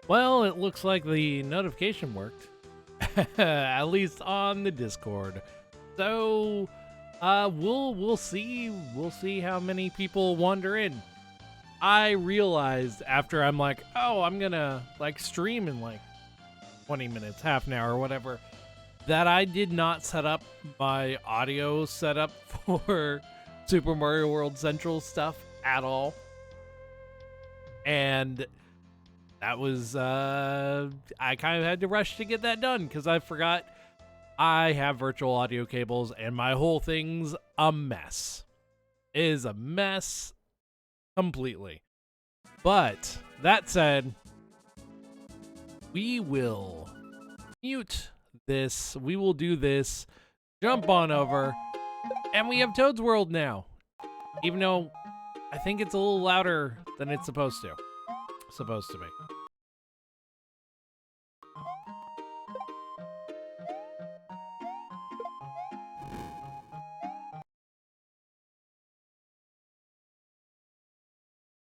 Well, it looks like the notification worked. At least on the Discord. So, we'll see how many people wander in. I realized after I'm like, oh, I'm gonna like stream in like 20 minutes, half an hour, or whatever, that I did not set up my audio setup for Super Mario World Central stuff at all. And that was, I kind of had to rush to get that done because I forgot I have virtual audio cables and my whole thing's a mess. It is a mess completely. But that said, we will mute this. We will do this. Jump on over. And we have Toad's World now. Even though I think it's a little louder than it's supposed to. Supposed to be.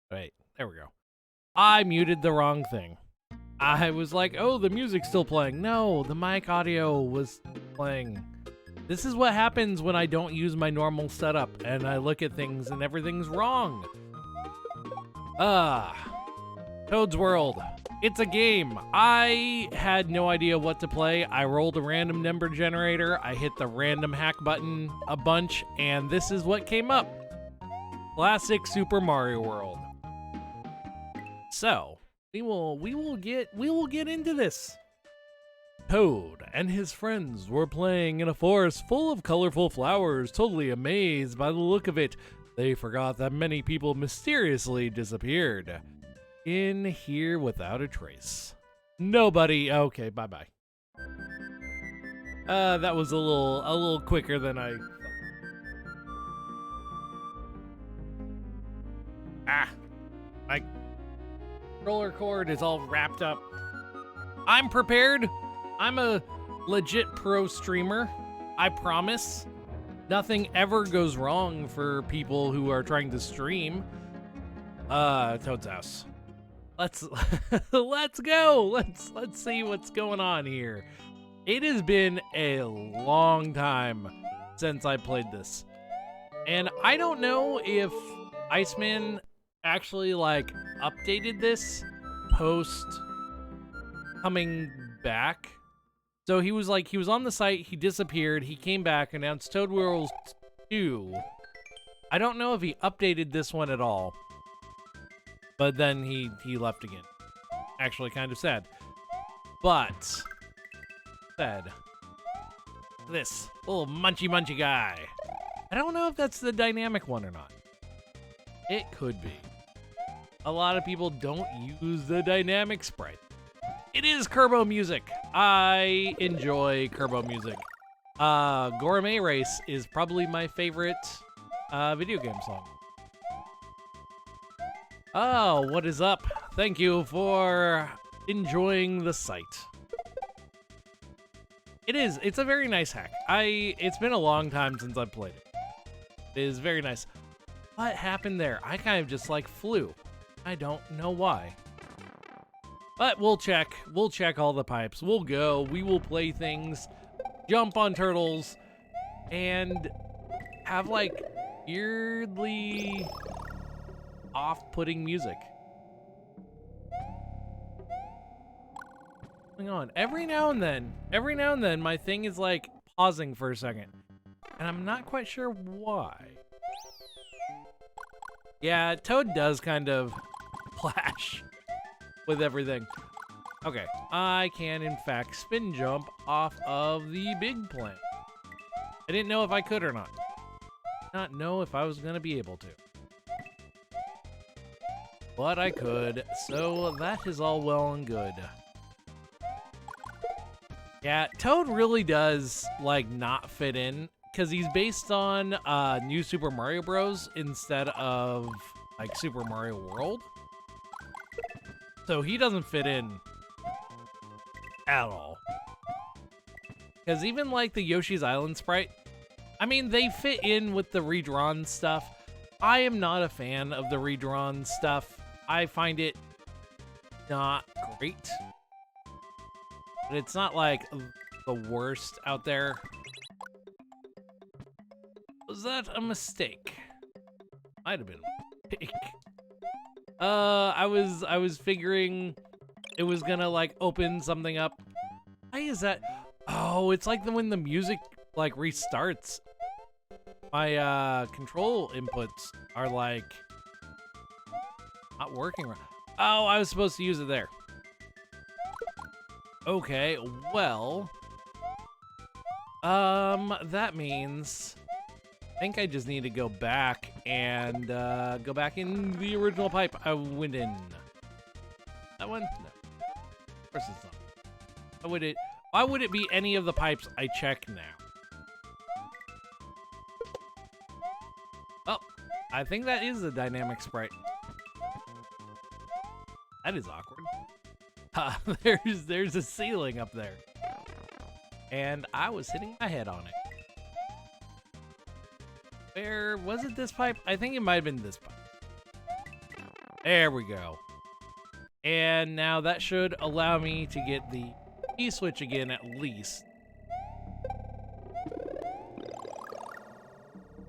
Wait, there we go. I muted the wrong thing. I was like, oh, the music's still playing. No, the mic audio was playing. This is what happens when I don't use my normal setup and I look at things and everything's wrong. Toad's World. It's a game. I had no idea what to play. I rolled a random number generator. I hit the random hack button a bunch, and this is what came up. Classic Super Mario World. So, we will get into this. Toad and his friends were playing in a forest full of colorful flowers, totally amazed by the look of it. They forgot that many people mysteriously disappeared. In here without a trace. Nobody. Okay, bye-bye. That was a little quicker than I thought. My roller cord is all wrapped up. I'm prepared. I'm a legit pro streamer. I promise. Nothing ever goes wrong for people who are trying to stream. Toad's house. Let's go. Let's see what's going on here. It has been a long time since I played this. And I don't know if Iceman actually like updated this post coming back. So he was on the site, he disappeared, he came back, announced Toad World 2. I don't know if he updated this one at all. But then he left again. Actually kind of sad. But said this little munchy guy. I don't know if that's the dynamic one or not. It could be. A lot of people don't use the dynamic sprite. It is Kerbo music. I enjoy Kerbo music. Gourmet Race is probably my favorite video game song. Oh, what is up? Thank you for enjoying the site. It's a very nice hack. It's been a long time since I've played it. It is very nice. What happened there? I kind of just like flew. I don't know why. But we'll check all the pipes. We'll go, we will play things, jump on turtles, and have like weirdly off-putting music. Hang on, every now and then my thing is like pausing for a second. And I'm not quite sure why. Yeah, Toad does kind of clash with everything. Okay, I can in fact spin jump off of the big plant. I didn't know if I could or not. Not know if I was gonna be able to. But I could, so that is all well and good. Yeah, Toad really does, like, not fit in, because he's based on New Super Mario Bros. Instead of, like, Super Mario World. So he doesn't fit in at all. Because even, like, the Yoshi's Island sprite, I mean, they fit in with the redrawn stuff. I am not a fan of the redrawn stuff. I find it not great. But it's not like the worst out there. Was that a mistake? Might have been a mistake. I was figuring it was gonna like open something up. Why is that? Oh, it's like when the music like restarts. My control inputs are like not working right. Oh, I was supposed to use it there. Okay, well, that means I think I just need to go back and go back in the original pipe I went in. That one? No. Of course it's not. Why would it be any of the pipes I check now? Oh, I think that is a dynamic sprite. That is awkward. There's a ceiling up there. And I was hitting my head on it. Where was it, this pipe? I think it might have been this pipe. There we go. And now that should allow me to get the E-switch again at least.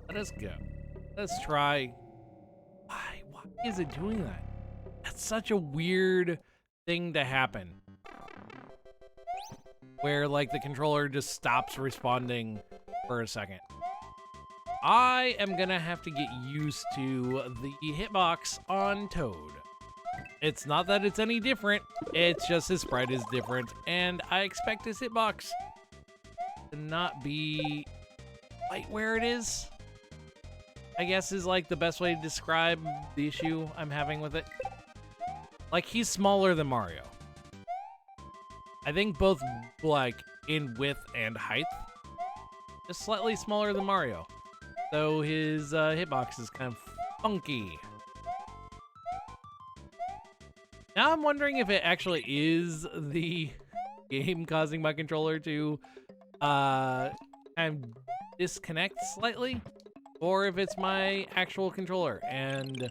Let us go. Let's try. Why is it doing that? That's such a weird thing to happen. Where like the controller just stops responding for a second. I am gonna have to get used to the hitbox on Toad. It's not that it's any different, it's just his sprite is different, and I expect his hitbox to not be right where it is. I guess is like the best way to describe the issue I'm having with it. Like, he's smaller than Mario. I think both, like, in width and height. Just slightly smaller than Mario. So his hitbox is kind of funky. Now I'm wondering if it actually is the game causing my controller to kind of disconnect slightly, or if it's my actual controller, and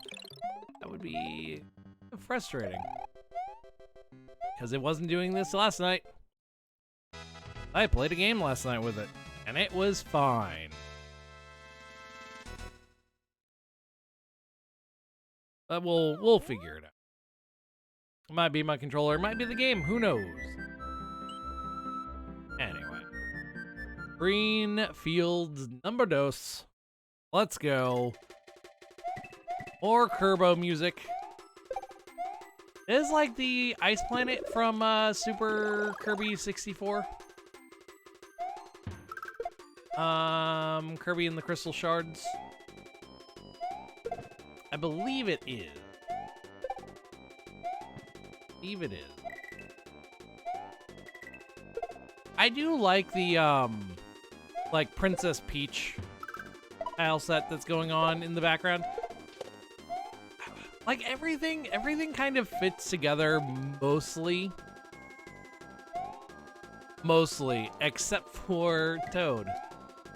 that would be frustrating because it wasn't doing this last night. I played a game last night with it, and it was fine. But we'll figure it out. It might be my controller, it might be the game, who knows? Anyway. Green Fields number dos. Let's go. More Kerbo music. It is like the ice planet from Super Kirby 64. Kirby and the Crystal Shards. I believe it is. I do like the like Princess Peach tile set that's going on in the background. Like everything kind of fits together mostly except for Toad.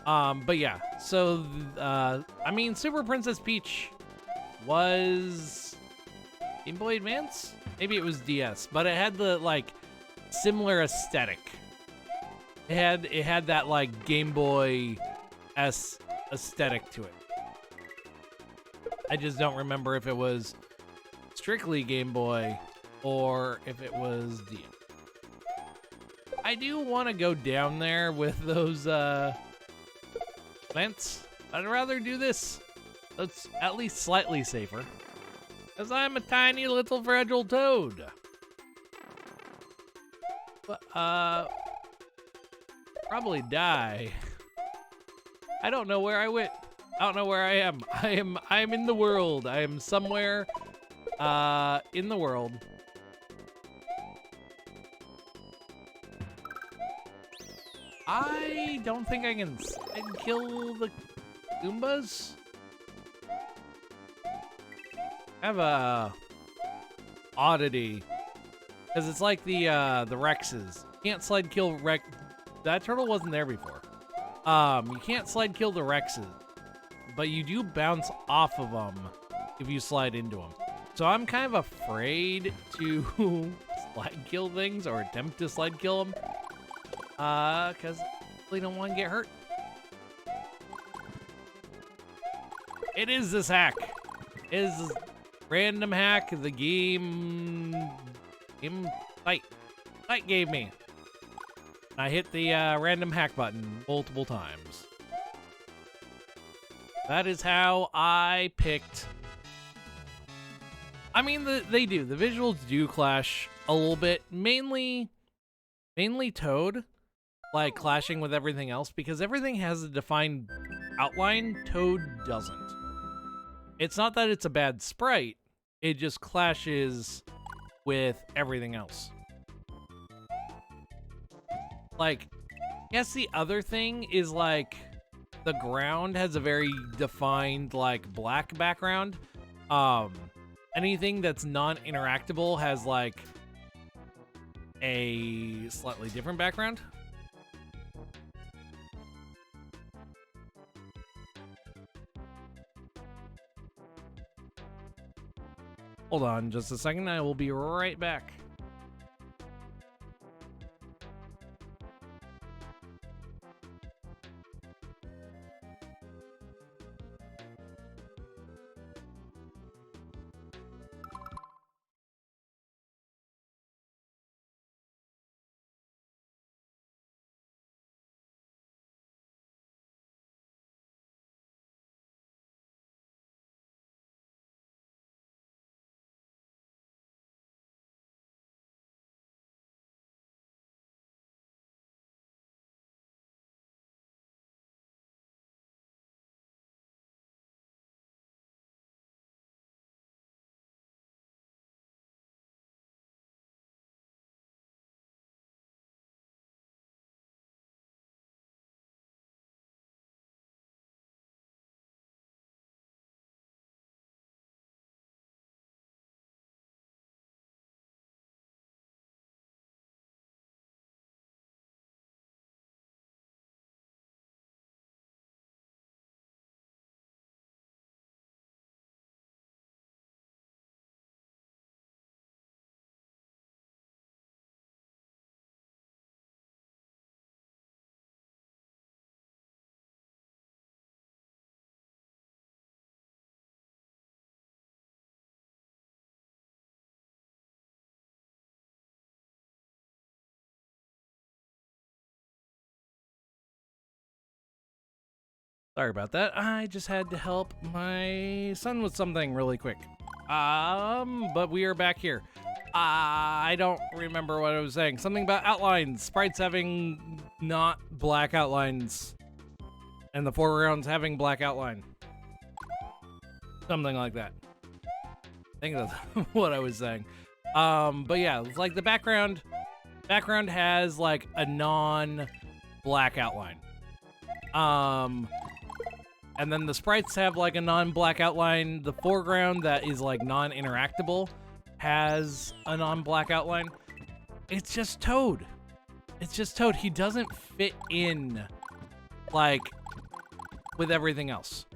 But yeah, so I mean, Super Princess Peach was Game Boy Advance? Maybe it was DS, but it had the like similar aesthetic. It had that like Game Boy aesthetic to it. I just don't remember if it was strictly Game Boy or if it was DS. I do want to go down there with those plants. I'd rather do this. That's at least slightly safer. Because I'm a tiny little fragile Toad. But, probably die. I don't know where I went. I don't know where I am. I'm in the world. I am somewhere, in the world. I don't think I can kill the Goombas. I have a oddity, because it's like the Rexes. You can't slide kill Rex. That turtle wasn't there before. You can't slide kill the Rexes, but you do bounce off of them if you slide into them. So I'm kind of afraid to slide kill things or attempt to slide kill them. Because we don't want to get hurt. It is this hack. It is this random hack the game site gave me. I hit the random hack button multiple times. That is how I picked. I mean, they do. The visuals do clash a little bit. Mainly Toad, like, clashing with everything else, because everything has a defined outline. Toad doesn't. It's not that it's a bad sprite. It just clashes with everything else. Like, yes, the other thing is, like, the ground has a very defined, like, black background. Anything that's non-interactable has, like, a slightly different background. Hold on just a second, I will be right back. Sorry about that. I just had to help my son with something really quick. But we are back here. I don't remember what I was saying. Something about outlines. Sprites having not black outlines. And the foregrounds having black outline. Something like that. I think that's what I was saying. But yeah, like the background has like a non-black outline. And then the sprites have like a non-black outline. The foreground that is like non-interactable has a non-black outline. It's just Toad. It's just Toad. He doesn't fit in like with everything else.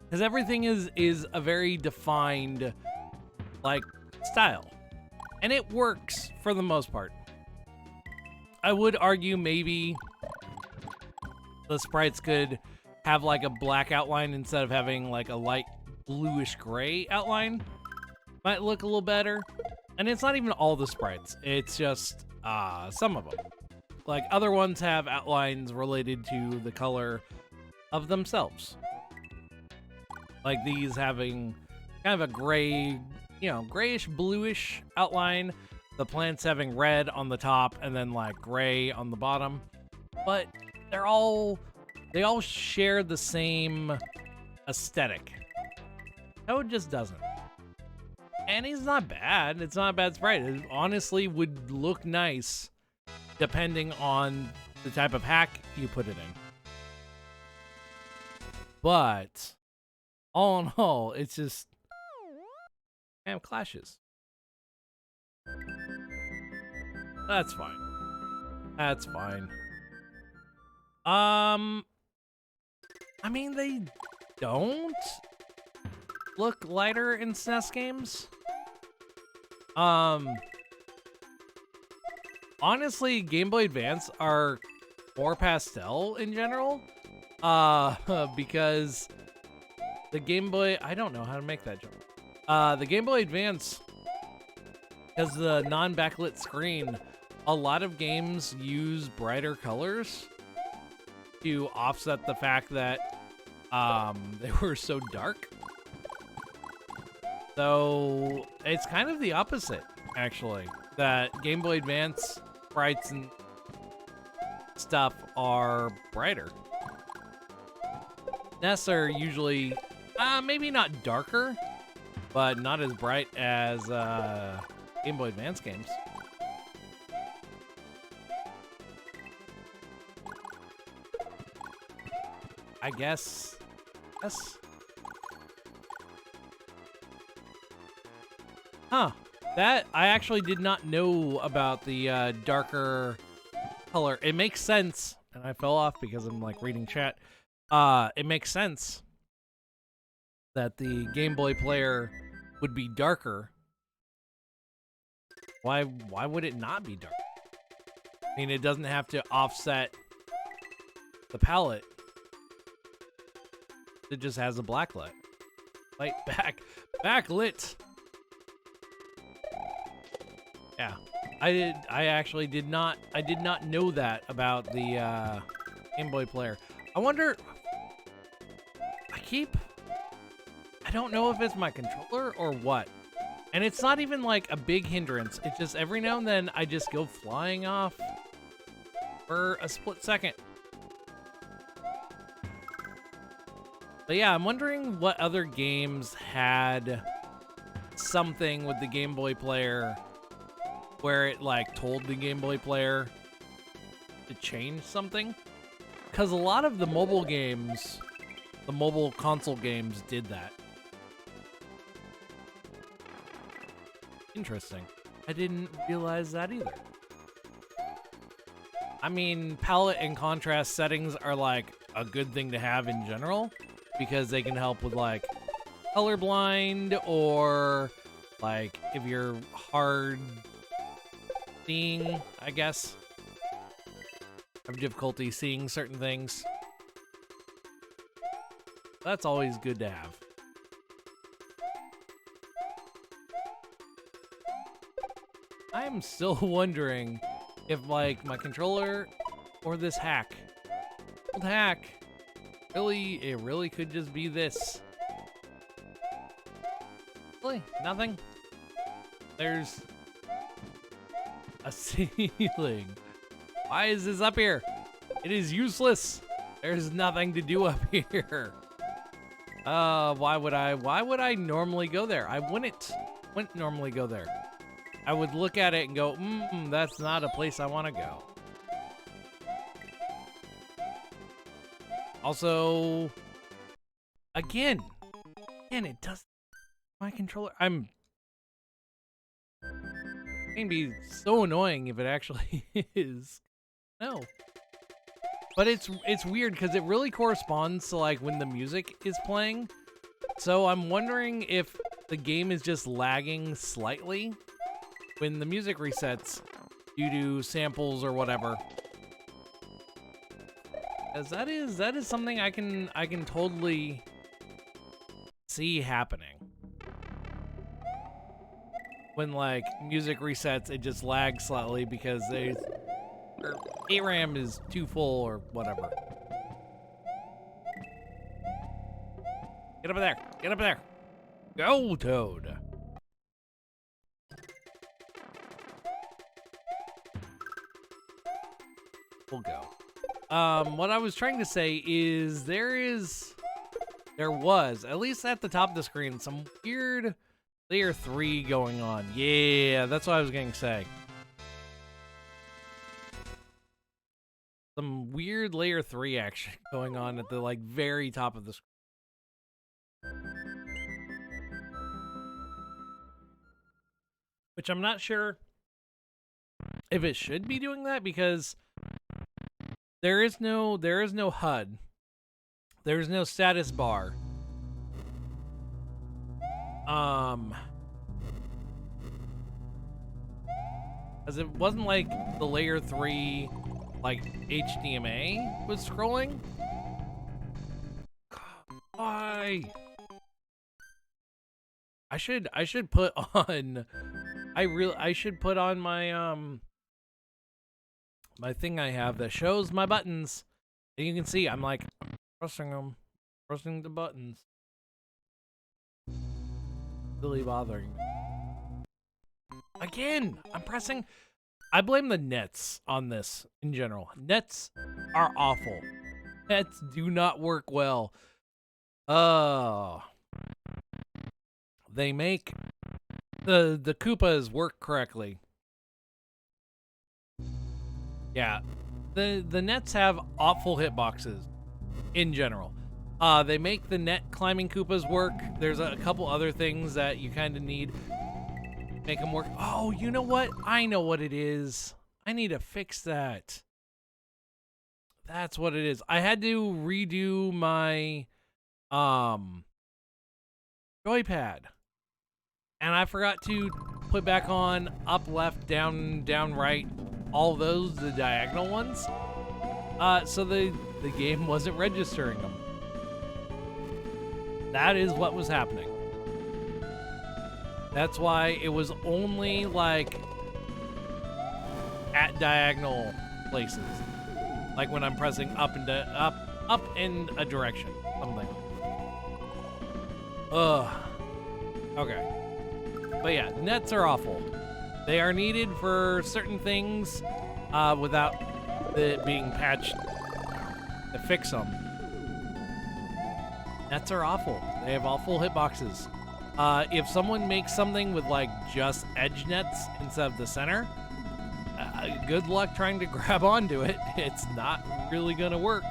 Because everything is a very defined like style. And it works for the most part. I would argue maybe the sprites could have like a black outline instead of having like a light bluish gray outline. Might look a little better. And it's not even all the sprites. It's just some of them. Like other ones have outlines related to the color of themselves. Like these having kind of a gray, you know, grayish bluish outline. The plants having red on the top and then like gray on the bottom. But they all share the same aesthetic. Toad just doesn't. And he's not bad. It's not a bad sprite. It honestly would look nice depending on the type of hack you put it in. But all in all, it's just kind of clashes. That's fine. That's fine. I mean, they don't look lighter in SNES games. honestly, Game Boy Advance are more pastel in general. Because the Game Boy, I don't know how to make that jump. The Game Boy Advance, because the non-backlit screen, a lot of games use brighter colors to offset the fact that they were so dark. So it's kind of the opposite, actually, that Game Boy Advance sprites and stuff are brighter. NES are usually maybe not darker, but not as bright as Game Boy Advance games. I guess. Yes. Huh. That, I actually did not know about the darker color. It makes sense. And I fell off because I'm like reading chat. It makes sense that the Game Boy player would be darker. Why would it not be dark? I mean, it doesn't have to offset the palette. It just has a black light. Light backlit. Yeah. I actually did not know that about the Game Boy player. I wonder, I don't know if it's my controller or what. And it's not even like a big hindrance. It's just every now and then I just go flying off for a split second. But yeah, I'm wondering what other games had something with the Game Boy player where it like told the Game Boy player to change something. Because a lot of the mobile games, the mobile console games did that. Interesting. I didn't realize that either. I mean, palette and contrast settings are like a good thing to have in general because they can help with like colorblind or like if you're hard seeing, I guess. Have difficulty seeing certain things. That's always good to have. I'm still wondering if like my controller or this hack. Old hack. Really, it really could just be this. Really? Nothing? There's a ceiling. Why is this up here? It is useless. There's nothing to do up here. Why would I normally go there? I wouldn't normally go there. I would look at it and go, that's not a place I want to go. Also, again, it does my controller. It can be so annoying if it actually is. No. But it's weird because it really corresponds to like when the music is playing. So I'm wondering if the game is just lagging slightly when the music resets due to samples or whatever. As that is something I can totally see happening. When like music resets, it just lags slightly because ARAM is too full or whatever. Get up there! Get up there! Go, Toad! We'll go. What I was trying to say is there was, at least at the top of the screen, some weird layer 3 going on. Yeah, that's what I was going to say. Some weird layer 3 action going on at the like very top of the screen. Which I'm not sure if it should be doing that because there is no HUD. There is no status bar. Because it wasn't like the layer 3, like, HDMA was scrolling. Why? I should put on, I should put on my, my thing I have that shows my buttons. And you can see, I'm like, pressing them, pressing the buttons. Really bothering me. Again, I'm pressing. I blame the nets on this in general. Nets are awful. Nets do not work well. They make the Koopas work correctly. Yeah, the nets have awful hitboxes in general. They make the net climbing Koopas work. There's a couple other things that you kind of need to make them work. Oh, you know what? I know what it is. I need to fix that. That's what it is. I had to redo my joypad. And I forgot to put back on up, left, down, right, all those, the diagonal ones. So the game wasn't registering them. That is what was happening. That's why it was only like at diagonal places. Like when I'm pressing up in a direction. Something. Ugh. Okay. But yeah, nets are awful. They are needed for certain things without it being patched to fix them. Nets are awful. They have awful hitboxes. If someone makes something with like just edge nets instead of the center, good luck trying to grab onto it. It's not really gonna work.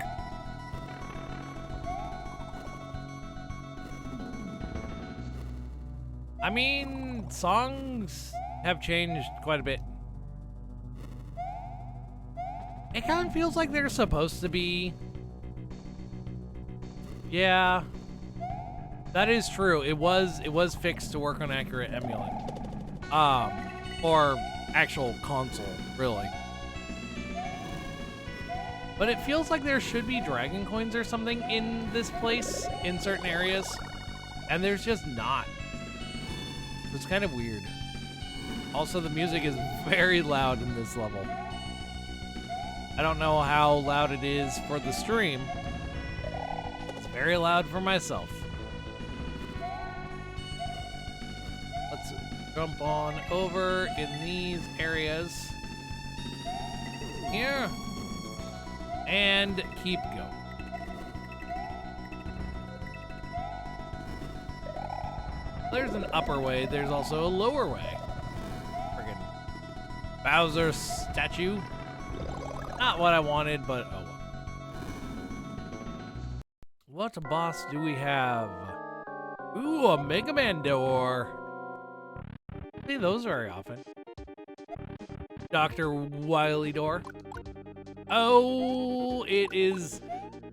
I mean, songs have changed quite a bit. It kind of feels like they're supposed to be. Yeah, that is true. It was fixed to work on accurate emulating, or actual console, really. But it feels like there should be dragon coins or something in this place in certain areas, and there's just not. It's kind of weird. Also, the music is very loud in this level. I don't know how loud it is for the stream. It's very loud for myself. Let's jump on over in these areas. Here. And keep going. There's an upper way. There's also a lower way. Friggin' Bowser statue. Not what I wanted, but oh well. What boss do we have? Ooh, a Mega Man door. See those very often. Dr. Wily door. Oh, it is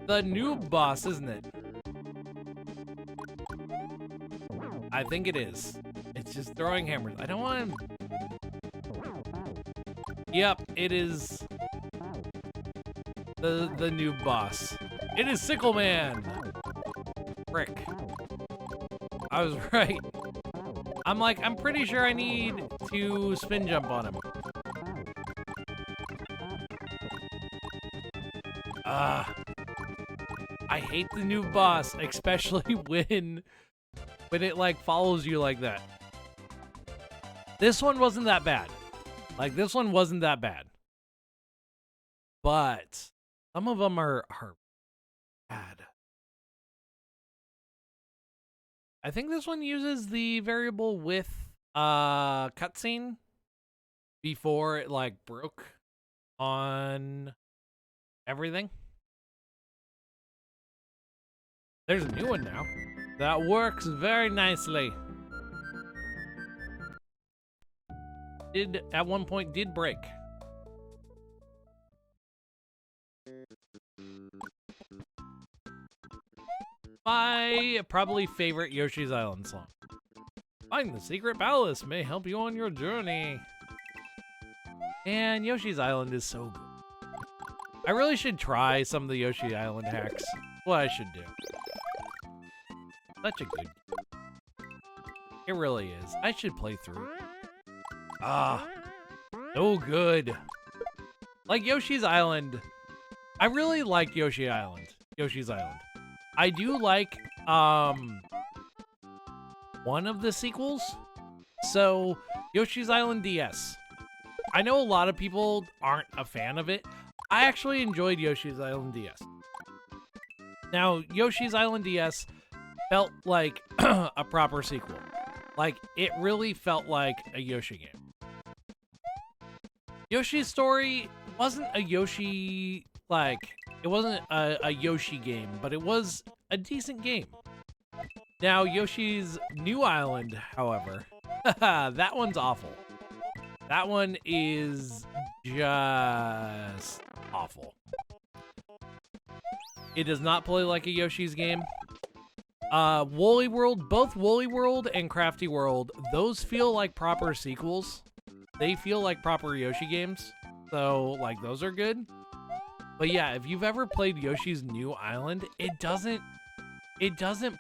the new boss, isn't it? I think it is. It's just throwing hammers. I don't want him. Yep, it is the new boss. It is Sickle Man. Frick. I was right. I'm pretty sure I need to spin jump on him. I hate the new boss, especially when it like follows you like that. This one wasn't that bad. Like this one wasn't that bad. But some of them are bad. I think this one uses the variable width cutscene before it like broke on everything. There's a new one now. That works very nicely. At one point did break. My probably favorite Yoshi's Island song. Find the secret palace may help you on your journey. And Yoshi's Island is so good. I really should try some of the Yoshi Island hacks. What I should do. Such a good game. It really is. I should play through. Ah, so good. Like Yoshi's Island. I really like Yoshi's Island. I do like one of the sequels. So, Yoshi's Island DS. I know a lot of people aren't a fan of it. I actually enjoyed Yoshi's Island DS. Now, Yoshi's Island DS felt like a proper sequel. Like, it really felt like a Yoshi game. Yoshi's Story wasn't a Yoshi, like, it wasn't a Yoshi game, but it was a decent game. Now, Yoshi's New Island, however, that one's awful. That one is just awful. It does not play like a Yoshi's game. Woolly World, both Woolly World and Crafty World, those feel like proper sequels. They feel like proper Yoshi games. So, like, those are good. But yeah, if you've ever played Yoshi's New Island, it doesn't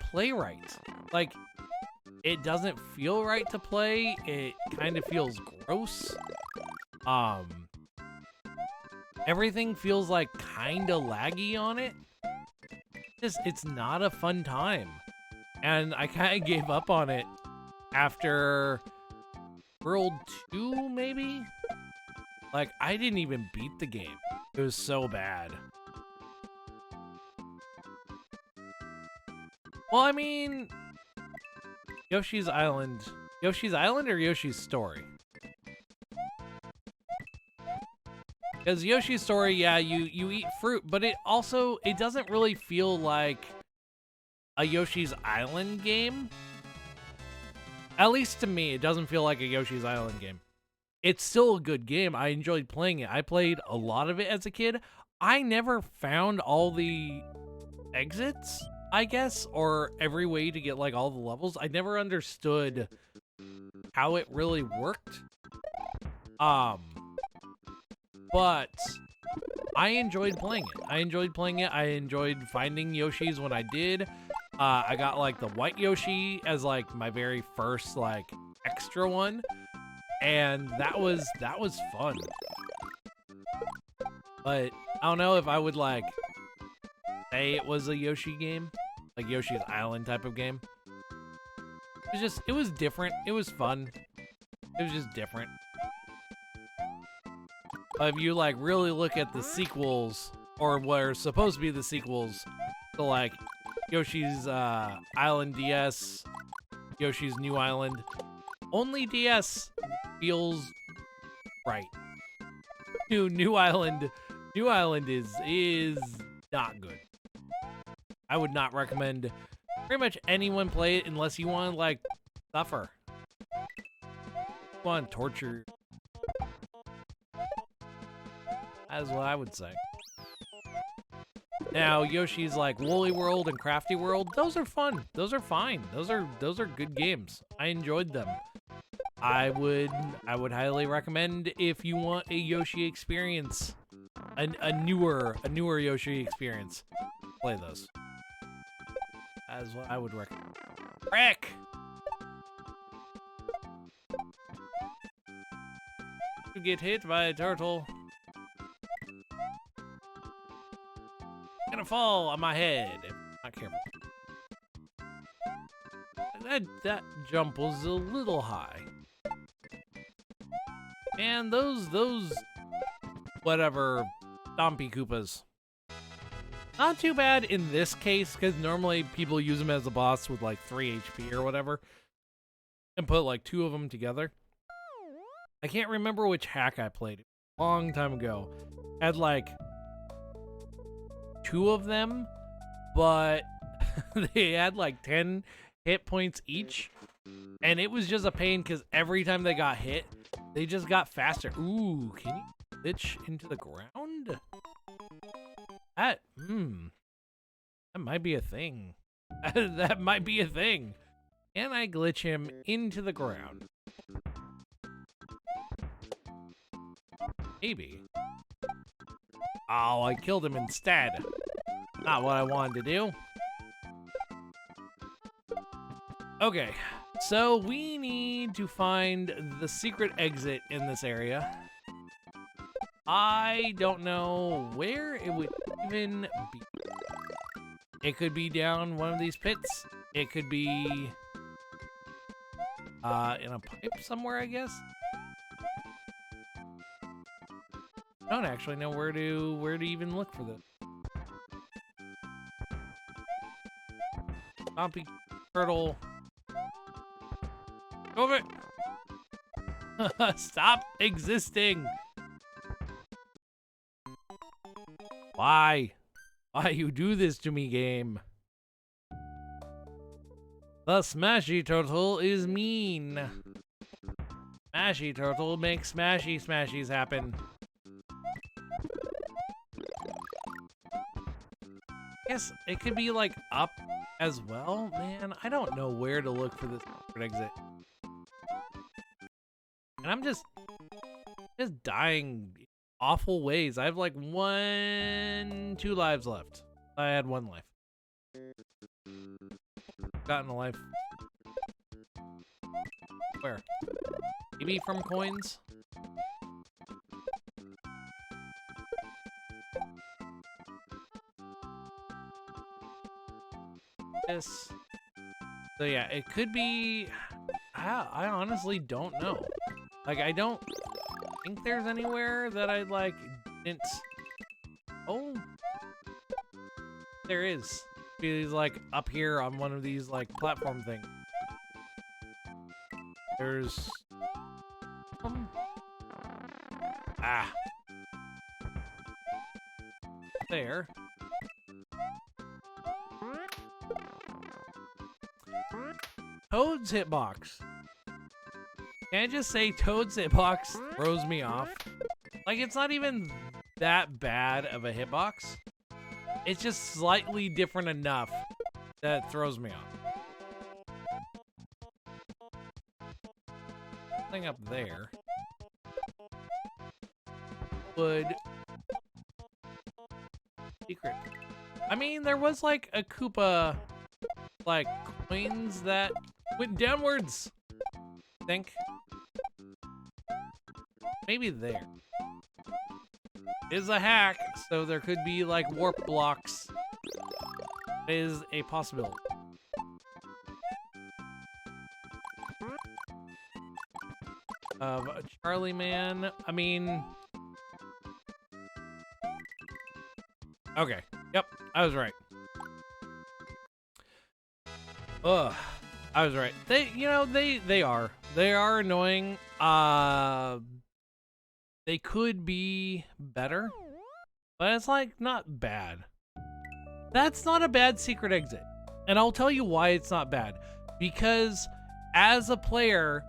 play right. Like, it doesn't feel right to play. It kind of feels gross. Everything feels like kind of laggy on it. It's not a fun time. And I kind of gave up on it after World 2, maybe? Like, I didn't even beat the game. It was so bad. Well, I mean, Yoshi's Island or Yoshi's Story? Because Yoshi's Story, yeah, you eat fruit, but it doesn't really feel like a Yoshi's Island game. At least to me, it doesn't feel like a Yoshi's Island game. It's still a good game. I enjoyed playing it. I played a lot of it as a kid. I never found all the exits, I guess, or every way to get like all the levels. I never understood how it really worked. But I enjoyed playing it. I enjoyed finding Yoshis when I did. I got like the white Yoshi as like my very first like extra one. And that was fun. But I don't know if I would like say it was a Yoshi game, like Yoshi's Island type of game. It was different. It was fun. It was just different. But if you like really look at the sequels, or what are supposed to be the sequels to like Yoshi's Island DS, Yoshi's New Island, only DS feels right. New Island is not good. I would not recommend pretty much anyone play it unless you want to like suffer. Want to torture. That is what I would say. Now, Yoshi's like Woolly World and Crafty World, those are fun. Those are fine. Those are good games. I enjoyed them. I would highly recommend if you want a Yoshi experience, a newer Yoshi experience, play those. That is what I would recommend. Frick! You get hit by a turtle. Gonna fall on my head if I'm not careful. That jump was a little high. And those whatever Stompy Koopas. Not too bad in this case, because normally people use them as a boss with like 3 HP or whatever. And put like 2 of them together. I can't remember which hack I played a long time ago. Had like 2 of them, but they had like 10 hit points each. And it was just a pain because every time they got hit, they just got faster. Ooh, can you glitch into the ground? That might be a thing. That might be a thing. Can I glitch him into the ground? Maybe. Oh, I killed him instead. Not what I wanted to do. Okay, so we need to find the secret exit in this area. I don't know where it would even be. It could be down one of these pits. It could be in a pipe somewhere, I guess. I don't actually know where to even look for this. Stompy turtle. Move it! Stop existing! Why? Why you do this to me, game? The Smashy Turtle is mean. Smashy Turtle makes smashy smashies happen. Guess it could be like up as well? Man, I don't know where to look for this exit. And I'm just dying awful ways. I have like 2 lives left. I had 1 life. Gotten a life. Where? Maybe from coins? This. So yeah, it could be. I honestly don't know. Like, I don't think there's anywhere that I like didn't. Oh, there is. He's like up here on one of these like platform things. There's there. Toad's hitbox. Can I just say Toad's hitbox throws me off? Like, it's not even that bad of a hitbox. It's just slightly different enough that it throws me off. Something up there would secret. I mean, there was like a Koopa like coins that went downwards. I think maybe there is a hack, so there could be like warp blocks. Is a possibility. Charlie Man, I mean, okay, yep, I was right. Ugh, I was right. They are annoying. They could be better, but it's like not bad. That's not a bad secret exit. And I'll tell you why it's not bad. Because as a player,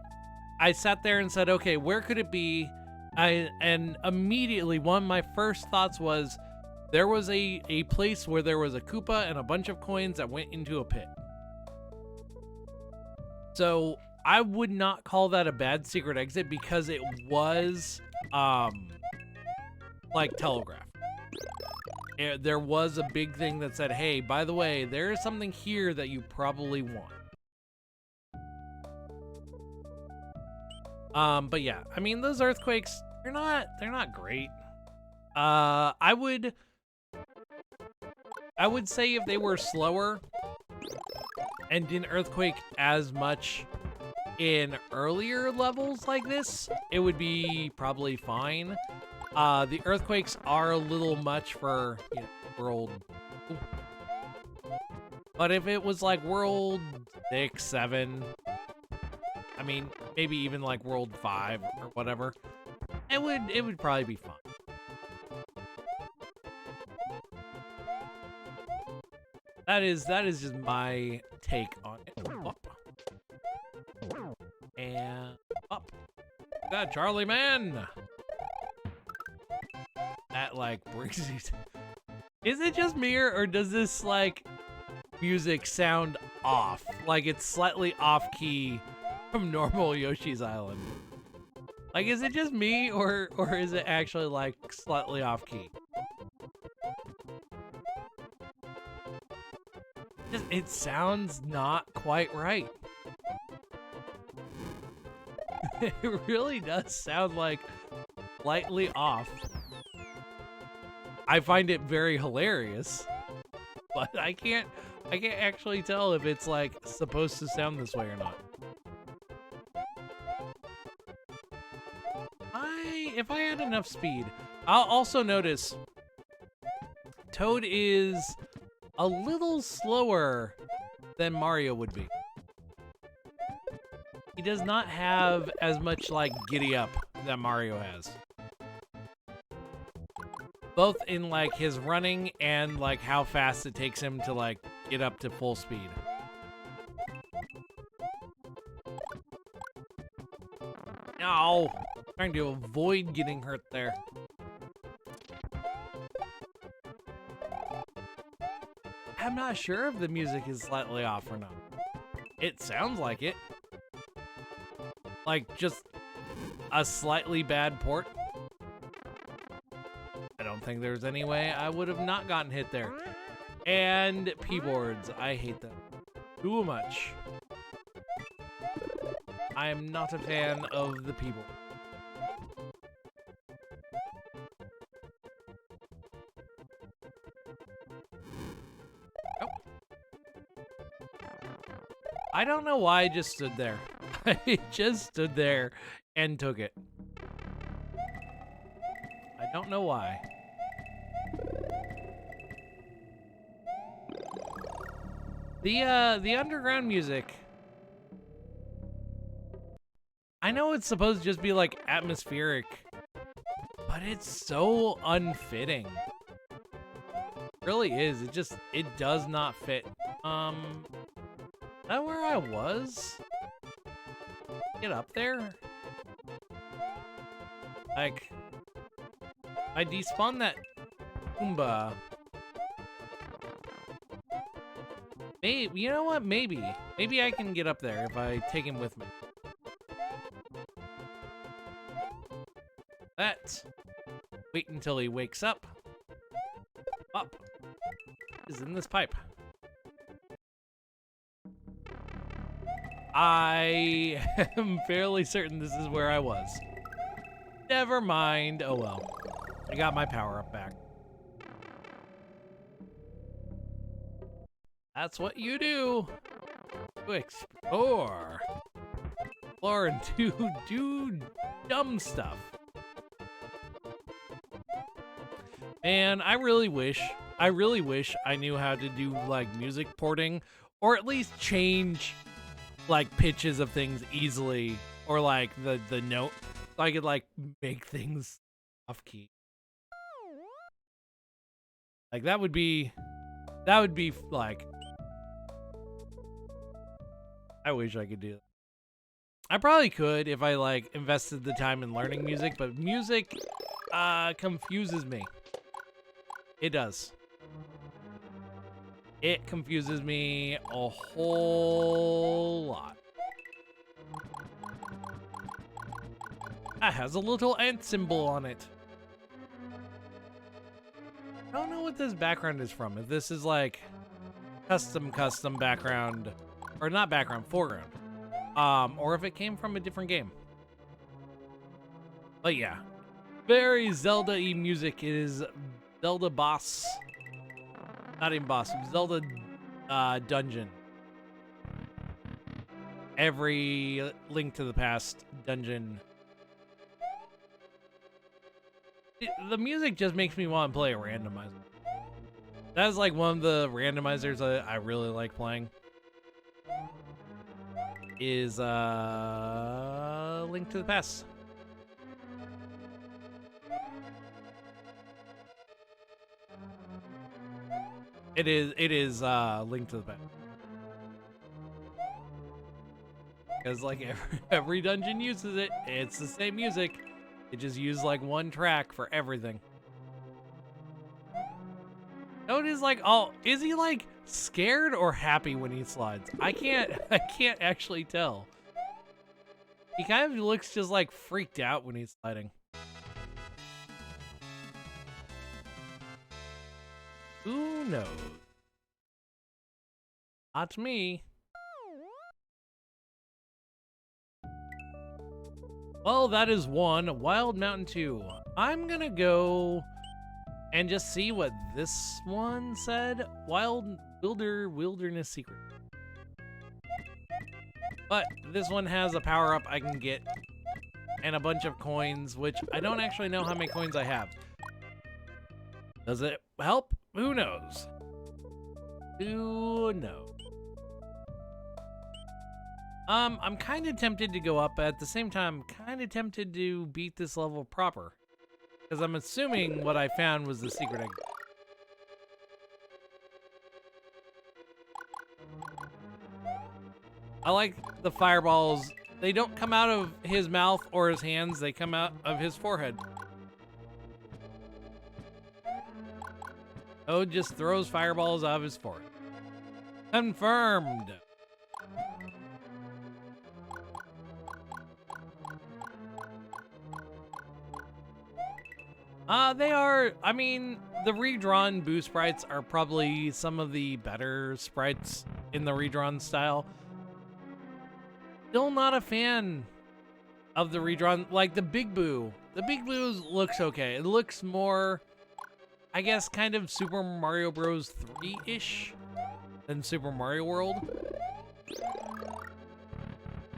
I sat there and said, okay, where could it be? And immediately one of my first thoughts was there was a place where there was a Koopa and a bunch of coins that went into a pit. So I would not call that a bad secret exit because it was like telegraphed. There was a big thing that said, hey, by the way, there is something here that you probably want. But yeah, I mean, those earthquakes, they're not great. I would say if they were slower and didn't earthquake as much in earlier levels like this, it would be probably fine. The earthquakes are a little much for, you know, world. Ooh. But if it was like world 6, 7, I mean, maybe even like world 5 or whatever, it would probably be fine. That is just my take on it. Up. And up. That Charlie Man. That like brings you. Is it just me, or does this like music sound off? Like it's slightly off key from normal Yoshi's Island. Like, is it just me, or is it actually, like, slightly off-key? It sounds not quite right. It really does sound, like, slightly off. I find it very hilarious, but I can't actually tell if it's, like, supposed to sound this way or not. If I had enough speed, I'll also notice Toad is a little slower than Mario would be. He does not have as much, like, giddy up that Mario has. Both in, like, his running and, like, how fast it takes him to, like, get up to full speed. No! Trying to avoid getting hurt there. I'm not sure if the music is slightly off or not. It sounds like it. Like, just a slightly bad port. I don't think there's any way I would have not gotten hit there. And P-boards, I hate them too much. I am not a fan of the P-board. I don't know why I just stood there. I just stood there and took it. I don't know why. The underground music. I know it's supposed to just be like atmospheric, but it's so unfitting. It really is. It does not fit. Is that where I was? Get up there? Like, I despawned that Goomba. Maybe, you know what? Maybe I can get up there if I take him with me. That. Wait until he wakes up. Up. Is in this pipe. I am fairly certain this is where I was. Never mind. Oh well. I got my power up back. That's what you do. To explore. Explore and do dumb stuff. Man, I really wish I knew how to do like music porting, or at least change like pitches of things easily, or like the note, so I could like make things off key. Like that would be like, I wish I could do that. I probably could if I like invested the time in learning music, but music confuses me. It does. It confuses me a whole lot. That has a little ant symbol on it. I don't know what this background is from. If this is like custom background, or not background, foreground. Or if it came from a different game. But yeah, very Zelda-y music. It is Zelda boss. Not even boss, Zelda dungeon. Every Link to the Past dungeon. The music just makes me want to play a randomizer. That's like one of the randomizers I really like playing. Is Link to the Past. It is Link to the Past. Because like every dungeon uses it. It's the same music. It just used like one track for everything. Toad is like, oh, is he like scared or happy when he slides? I can't actually tell. He kind of looks just like freaked out when he's sliding. Who knows? Not me. Well, that is one. Wild Mountain 2. I'm gonna go and just see what this one said. Wilderness Secret. But this one has a power-up I can get and a bunch of coins, which I don't actually know how many coins I have. Does it help? Who knows? Who knows? I'm kind of tempted to go up, but at the same time, kind of tempted to beat this level proper. Because I'm assuming what I found was the secret egg. I like the fireballs. They don't come out of his mouth or his hands, they come out of his forehead. Toad just throws fireballs out of his forehead. Confirmed. They are, I mean, the redrawn Boo sprites are probably some of the better sprites in the redrawn style. Still not a fan of the redrawn, like the Big Boo. The Big Boo looks okay. It looks more, I guess, kind of Super Mario Bros. 3-ish than Super Mario World.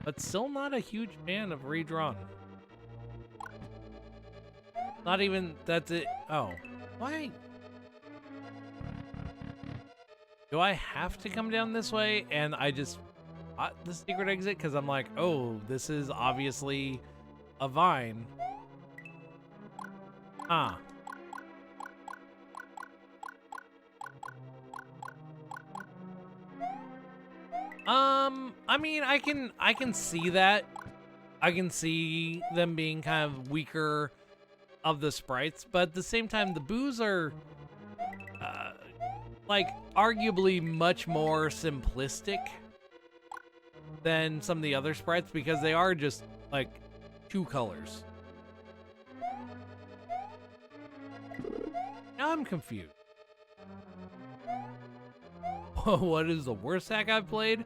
But still not a huge fan of redrawn. Not even, that's it. Oh, why? Do I have to come down this way? And I just bought the secret exit because I'm like, oh, this is obviously a vine. Ah. I mean, I can see that. I can see them being kind of weaker of the sprites, but at the same time, the Boos are like arguably much more simplistic than some of the other sprites because they are just like 2 colors. Now I'm confused. What is the worst hack I've played?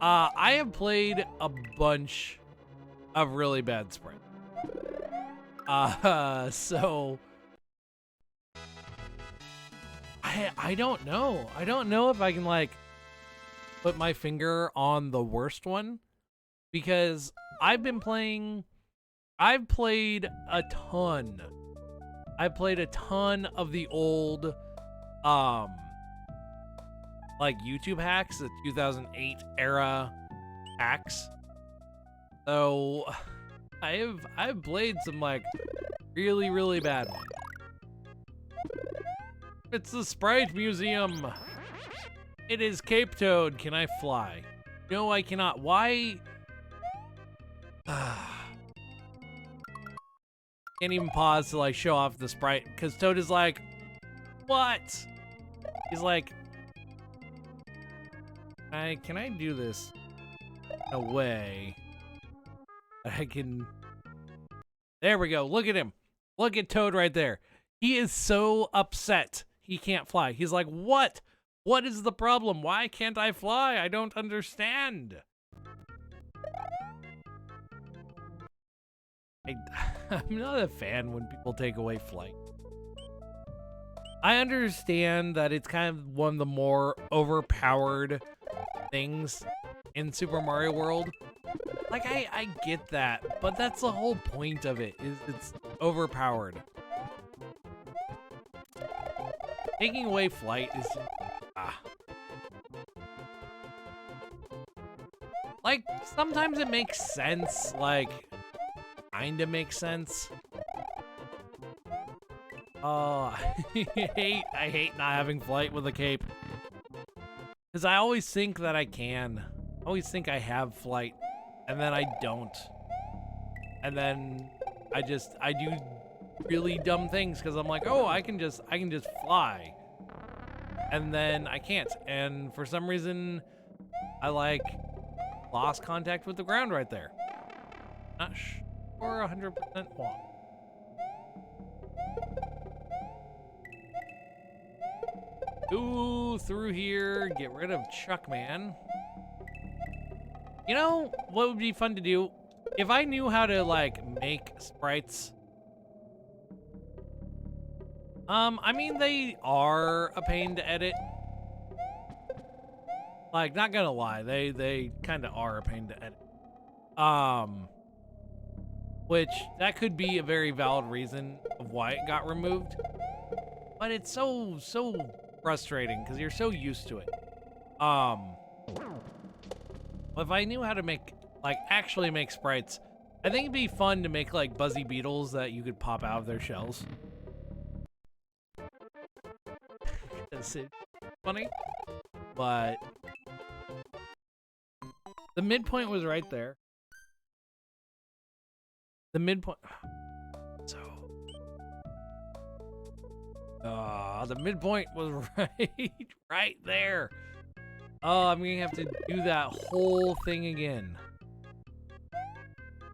I have played a bunch of really bad sprites. So I don't know. I don't know if I can like put my finger on the worst one because I've played a ton. I played a ton of the old like YouTube hacks, the 2008 era hacks. So I've played some like really, really bad ones. It's the Sprite Museum. It is Cape Toad. Can I fly? No, I cannot. Why? Can't even pause to like show off the sprite because Toad is like, what? He's like, can I do this in a way that I can? There we go. Look at him. Look at Toad right there. He is so upset he can't fly. He's like, what? What is the problem? Why can't I fly? I don't understand. I'm not a fan when people take away flight. I understand that it's kind of one of the more overpowered things in Super Mario World. Like, I get that, but that's the whole point of it, is it's overpowered. Taking away flight is... Like, sometimes it makes sense, like, kinda makes sense. Oh, I hate not having flight with a cape. Because I always think that I can. I always think I have flight, and then I don't. And then I do really dumb things because I'm like, oh, I can just fly. And then I can't. And for some reason, I like lost contact with the ground right there. Not sure 100% why. Ooh, through here, get rid of Chuckman. You know what would be fun to do? If I knew how to, like, make sprites. I mean, they are a pain to edit. Like, not gonna lie, they kind of are a pain to edit. Which, that could be a very valid reason of why it got removed. But it's so frustrating, because you're so used to it. If I knew how to make, like, actually make sprites, I think it'd be fun to make, like, buzzy beetles that you could pop out of their shells. That's funny. But the midpoint was right there. The midpoint. So. The midpoint was right there. Oh, I'm gonna have to do that whole thing again.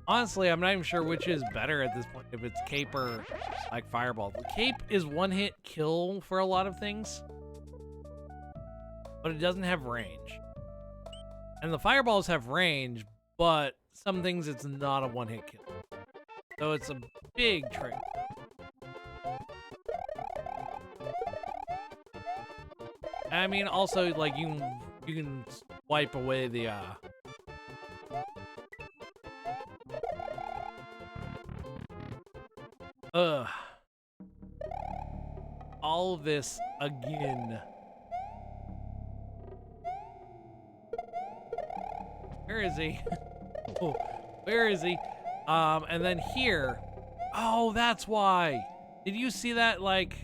Honestly, I'm not even sure which is better at this point, if it's cape or like fireball. The cape is one-hit kill for a lot of things, but it doesn't have range. And the fireballs have range, but some things it's not a one-hit kill. So it's a big trick. I mean, also, like, you can wipe away the, all of this again. Where is he? Oh, where is he? And then here. Oh, that's why. Did you see that, like...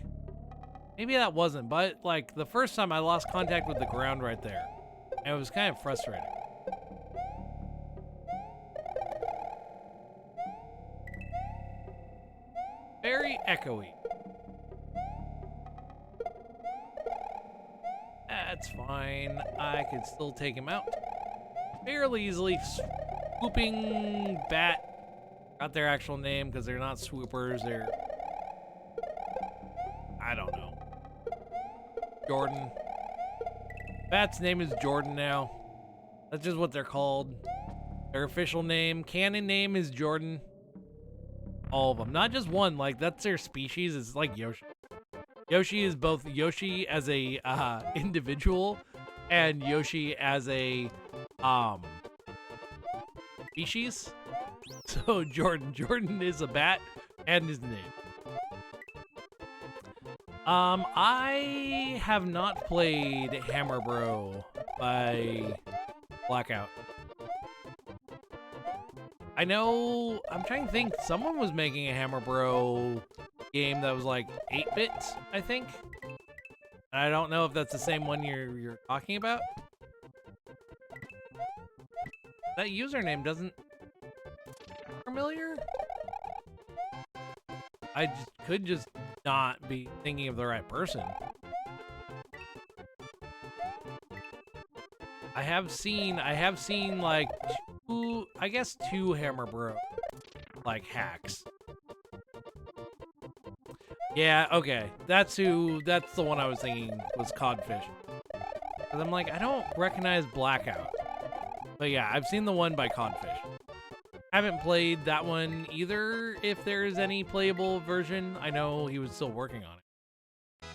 Maybe that wasn't, but, like, the first time I lost contact with the ground right there. And it was kind of frustrating. Very echoey. That's fine. I could still take him out fairly easily. Swooping bat. Not their actual name, because they're not swoopers. They're... I don't know. Jordan. Bat's name is Jordan now. That's just what they're called. Their official name, canon name is Jordan. All of them. Not just one, like, that's their species. It's like Yoshi. Yoshi is both Yoshi as a individual and Yoshi as a species. So Jordan is a bat and his name. I have not played Hammer Bro by Blackout. I know, I'm trying to think, someone was making a Hammer Bro game that was like 8-bit, I think. I don't know if that's the same one you're talking about. That username doesn't familiar? I could just not be thinking of the right person. I have seen like two Hammer Bro like hacks. Yeah, okay. That's the one I was thinking was Codfish. Cause I'm like, I don't recognize Blackout. But yeah, I've seen the one by Codfish. Haven't played that one either, if there's any playable version. I know he was still working on it.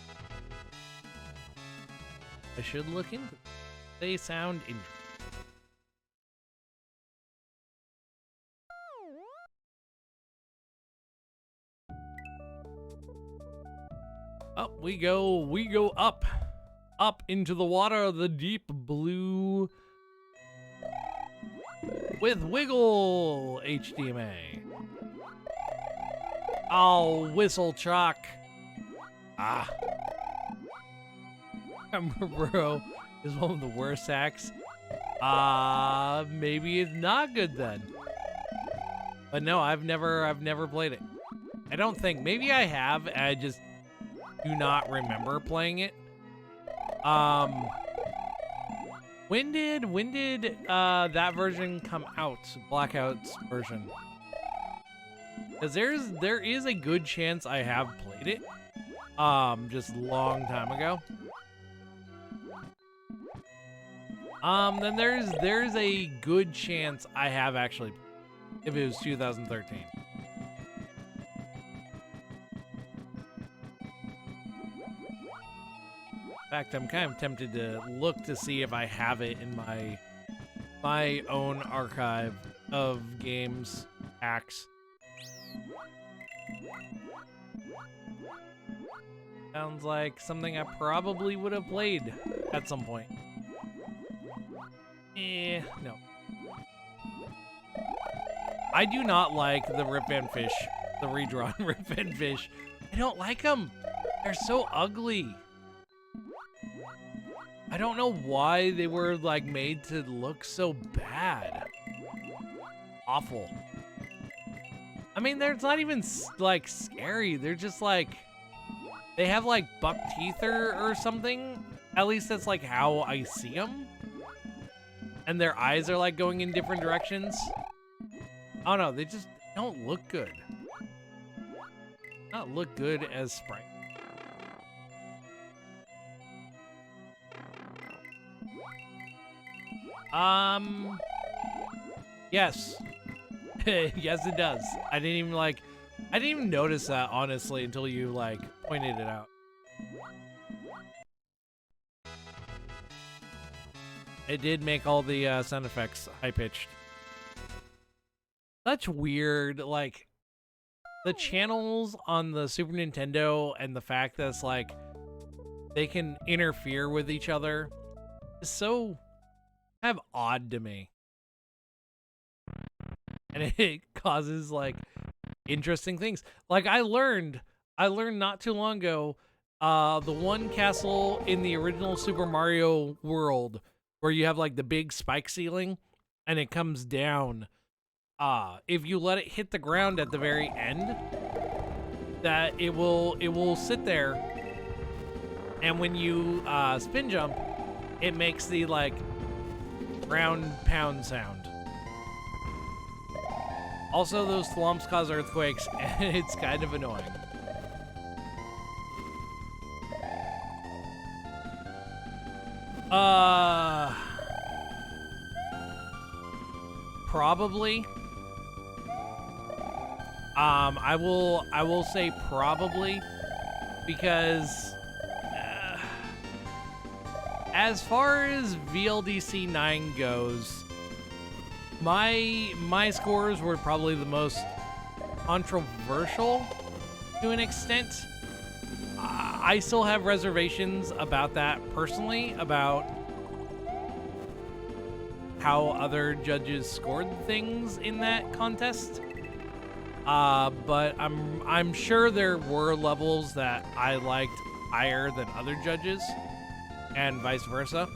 I should look into it. They sound interesting. Up we go up into the water of the deep blue with wiggle HDMA. Oh, whistle chalk. Ah. Hammer Bro is one of the worst hacks. Maybe it's not good then. But no, I've never played it. I don't think. Maybe I have, and I just do not remember playing it. When did that version come out? Blackout's version. Because there is a good chance I have played it. Just a long time ago. Then there's a good chance I have actually, if it was 2013. In fact, I'm kind of tempted to look to see if I have it in my own archive of games hacks. Sounds like something I probably would have played at some point. No. I do not like the Rip Van Fish, the redrawn Rip Van Fish. I don't like them. They're so ugly. I don't know why they were like made to look so bad. Awful. I mean, they're not even like scary. They're just like, they have like buck teeth or something. At least that's like how I see them. And their eyes are like going in different directions. Oh no, they just don't look good. Not look good as Sprite. Yes. Yes, it does. I didn't even notice that, honestly, until you, like, pointed it out. It did make all the sound effects high-pitched. Such weird, like, the channels on the Super Nintendo and the fact that it's, like, they can interfere with each other is so kind of odd to me. And it causes, like, interesting things. Like, I learned not too long ago, the one castle in the original Super Mario World where you have, like, the big spike ceiling and it comes down, if you let it hit the ground at the very end, that it will sit there, and when you spin jump, it makes the, like, ground pound sound. Also, those thwomps cause earthquakes, and it's kind of annoying. Probably. I will say probably, because as far as VLDC 9 goes, my scores were probably the most controversial to an extent. I still have reservations about that personally, about how other judges scored things in that contest. But I'm sure there were levels that I liked higher than other judges, and vice versa.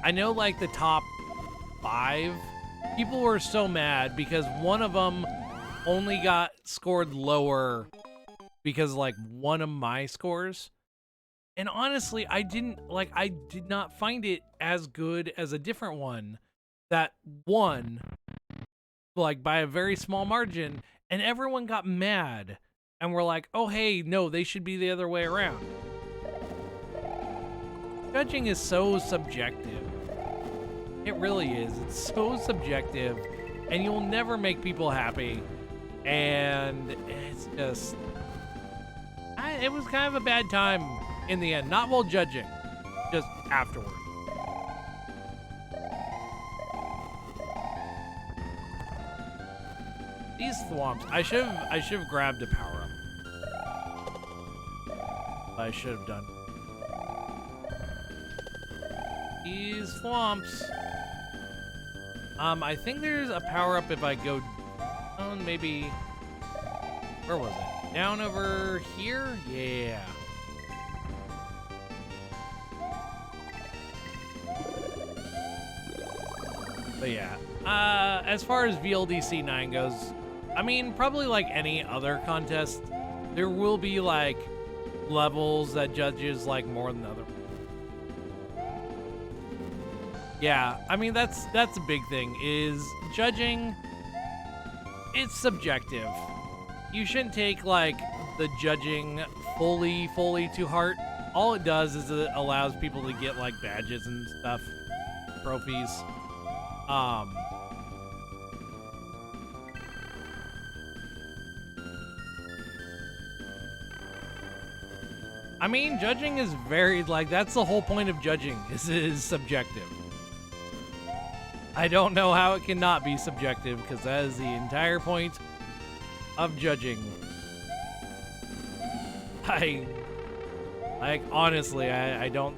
I know, like, the top 5, people were so mad because one of them only got scored lower because, like, one of my scores. And honestly, I did not find it as good as a different one that won, like, by a very small margin, and everyone got mad and were like, oh, hey, no, they should be the other way around. Judging is so subjective. It really is. It's so subjective, and you'll never make people happy. And it's just, it was kind of a bad time in the end. Not while judging, just afterward. These thwomps, I should have grabbed a power up. I should have done. These thwomps. I think there's a power up if I go down, maybe. Where was it? Down over here? Yeah. But yeah, as far as VLDC 9 goes, I mean, probably like any other contest, there will be, like, levels that judges like more than others. Yeah, I mean, that's a big thing, is judging it's subjective. You shouldn't take like the judging fully to heart. All it does is it allows people to get like badges and stuff, trophies. I mean, judging is very, like, that's the whole point of judging, is subjective. I don't know how it cannot be subjective, because that is the entire point of judging. Honestly, I don't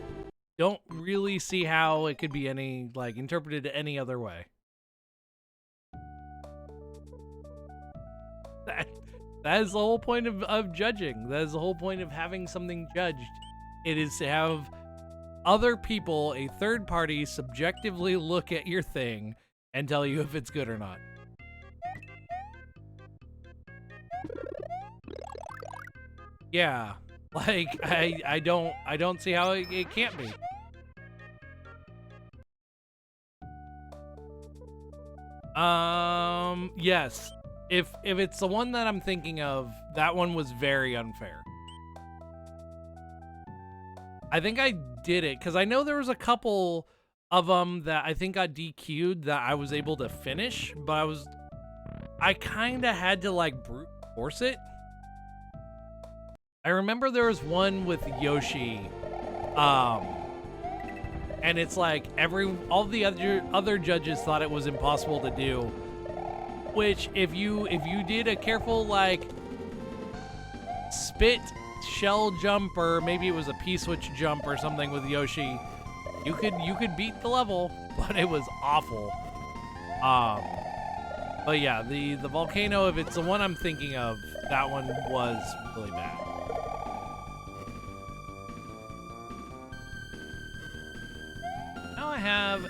really see how it could be any, like, interpreted any other way. That is the whole point of judging. That is the whole point of having something judged. It is to have other people, a third party, subjectively look at your thing and tell you if it's good or not. Yeah, like I don't see how it can't be. Yes. If it's the one that I'm thinking of, that one was very unfair. I think I did it because I know there was a couple of them that I think got DQ'd that I was able to finish, but I kind of had to like brute force it. I remember there was one with Yoshi, and it's like all the other judges thought it was impossible to do. Which, if you did a careful like spit shell jump, or maybe it was a P-switch jump or something with Yoshi, you could beat the level, but it was awful. But yeah, the volcano, if it's the one I'm thinking of, that one was really bad. Now I have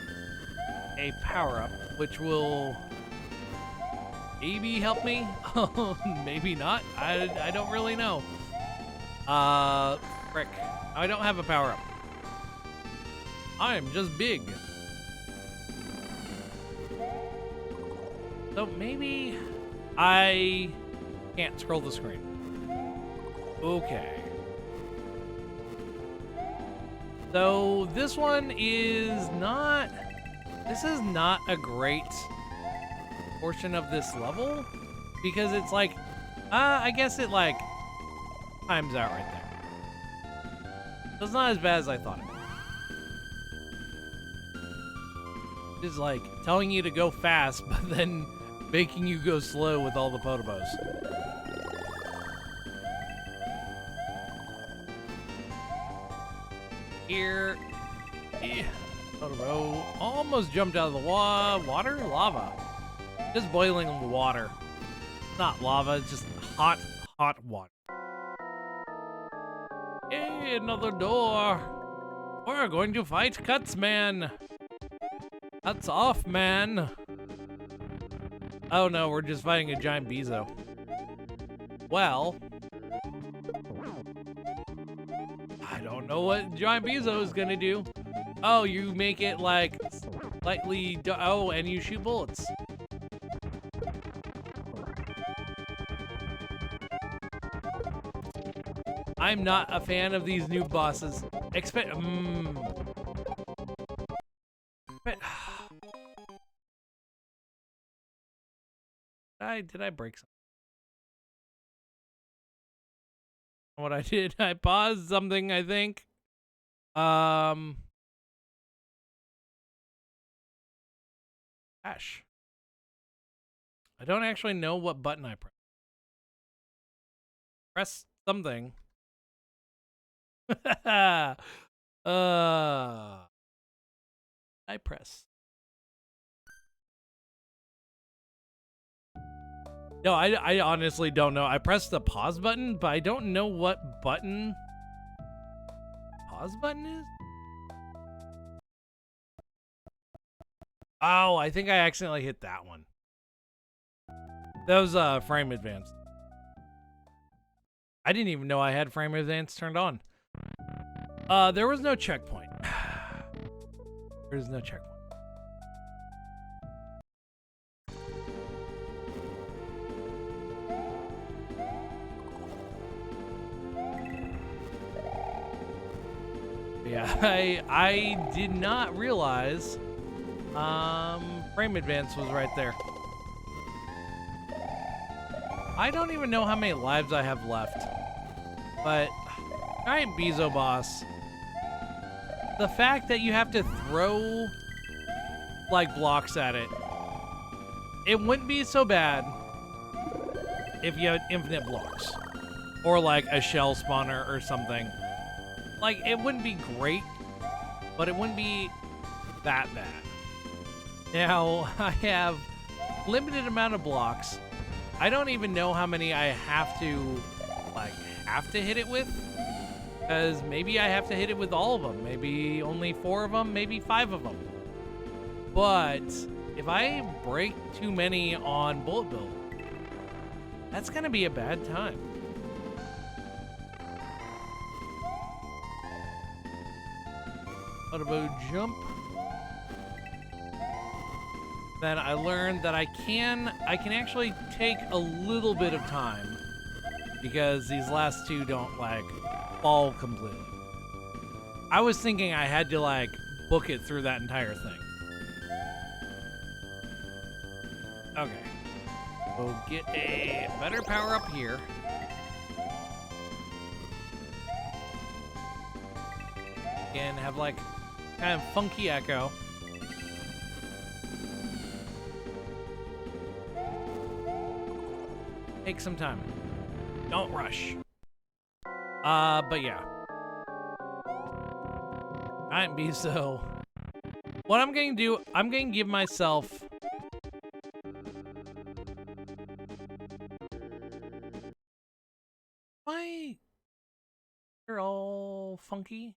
a power-up, which will maybe help me. Maybe not. I don't really know. Frick. I don't have a power-up. I'm just big. So maybe I can't scroll the screen. Okay. So this one is not... This is not a great portion of this level, because it's like, I guess it like times out right there. So it's not as bad as I thought it was. It's like telling you to go fast, but then making you go slow with all the potobos. Here, Potobo almost jumped out of the water? Lava. Just boiling water. Not lava, it's just hot water. Hey, another door. We're going to fight Cuts Man. Cuts off, man. Oh no, we're just fighting a giant Bezo. Well, I don't know what giant Bezo is gonna do. Oh, you make it like slightly, oh, and you shoot bullets. I'm not a fan of these new bosses. Did I break something? What I did, I paused something, I think. Gosh. I don't actually know what button I pressed. Press something. I press. No, I honestly don't know. I pressed the pause button, but I don't know what button pause button is. Oh, I think I accidentally hit that one. That was frame advance. I didn't even know I had frame advance turned on. There was no checkpoint. There's no checkpoint. Yeah, I did not realize frame advance was right there. I don't even know how many lives I have left. But giant Bezo boss. The fact that you have to throw like blocks at it. It wouldn't be so bad if you had infinite blocks. Or like a shell spawner or something. Like, it wouldn't be great, but it wouldn't be that bad. Now, I have limited amount of blocks. I don't even know how many I have to hit it with. Because maybe I have to hit it with all of them. Maybe only 4 of them, maybe 5 of them. But if I break too many on Bullet Bill, that's going to be a bad time. About jump. Then I learned that I can actually take a little bit of time because these last two don't like fall completely. I was thinking I had to like book it through that entire thing. Okay. We'll get a better power up here. And have like kind of funky echo. Take some time. Don't rush. But yeah. Giant Bezo. What I'm going to do, I'm going to give myself... Why? They're all funky.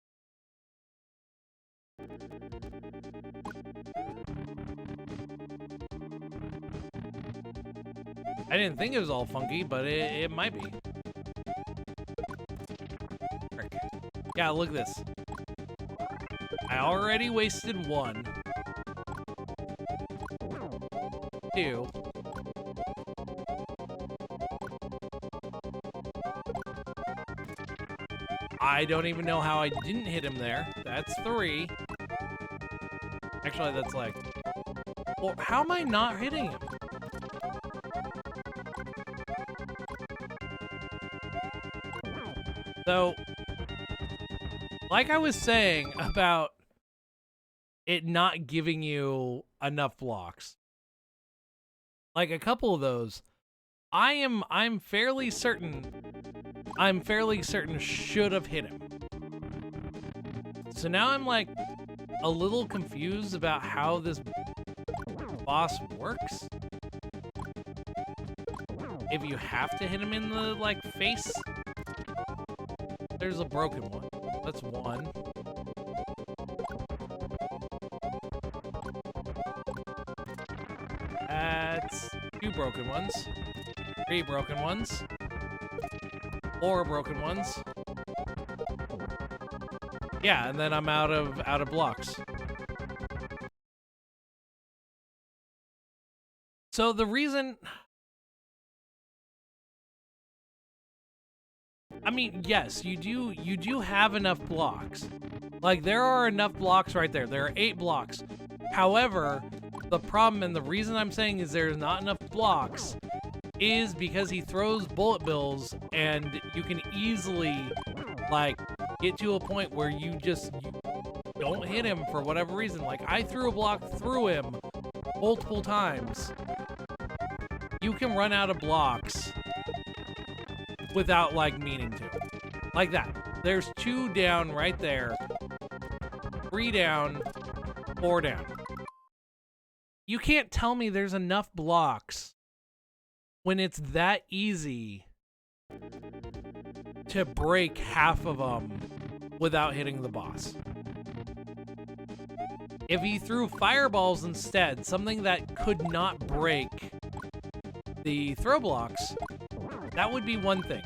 I didn't think it was all funky, but it might be. Frick. Yeah, look at this. I already wasted 1. 2. I don't even know how I didn't hit him there. That's 3. Actually, that's like... Well, how am I not hitting him? So, like I was saying about it not giving you enough blocks. Like a couple of those, I'm fairly certain should have hit him. So now I'm like a little confused about how this boss works. If you have to hit him in the like face. There's a broken one. That's 1. That's 2 broken ones. 3 broken ones. 4 broken ones. Yeah, and then I'm out of blocks. So the reason... I mean, yes, you do have enough blocks. Like, there are enough blocks right there. There are 8 blocks. However, the problem and the reason I'm saying is there's not enough blocks is because he throws bullet bills and you can easily, like, get to a point where you don't hit him for whatever reason. Like, I threw a block through him multiple times. You can run out of blocks without, like, meaning to. Like that. There's 2 down right there. 3 down. 4 down. You can't tell me there's enough blocks when it's that easy to break half of them without hitting the boss. If he threw fireballs instead, something that could not break the throw blocks, that would be one thing.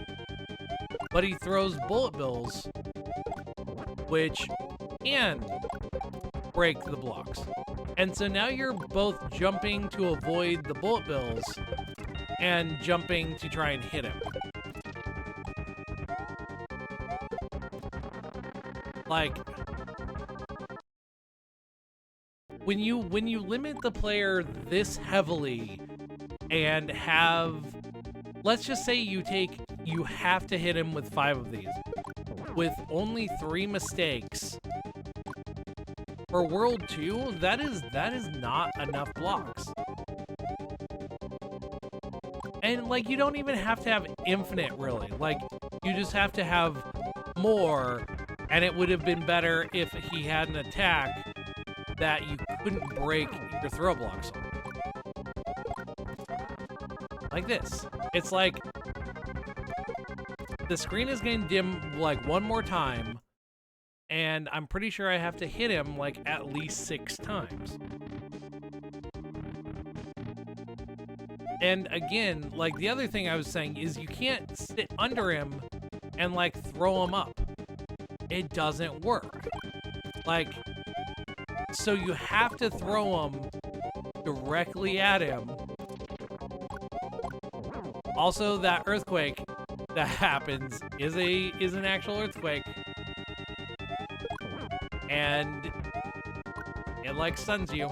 But he throws bullet bills, which can break the blocks. And so now you're both jumping to avoid the bullet bills and jumping to try and hit him. Like, when you limit the player this heavily and have, let's just say you have to hit him with 5 of these with only 3 mistakes for World 2, that is not enough blocks. And like, you don't even have to have infinite, really. Like, you just have to have more, and it would have been better if he had an attack that you couldn't break your throw blocks on. Like this. It's like the screen is getting dim like 1 more time, and I'm pretty sure I have to hit him like at least 6 times. And again, like the other thing I was saying is you can't sit under him and like throw him up. It doesn't work. Like, so you have to throw him directly at him. Also, that earthquake that happens is an actual earthquake. And it like stuns you.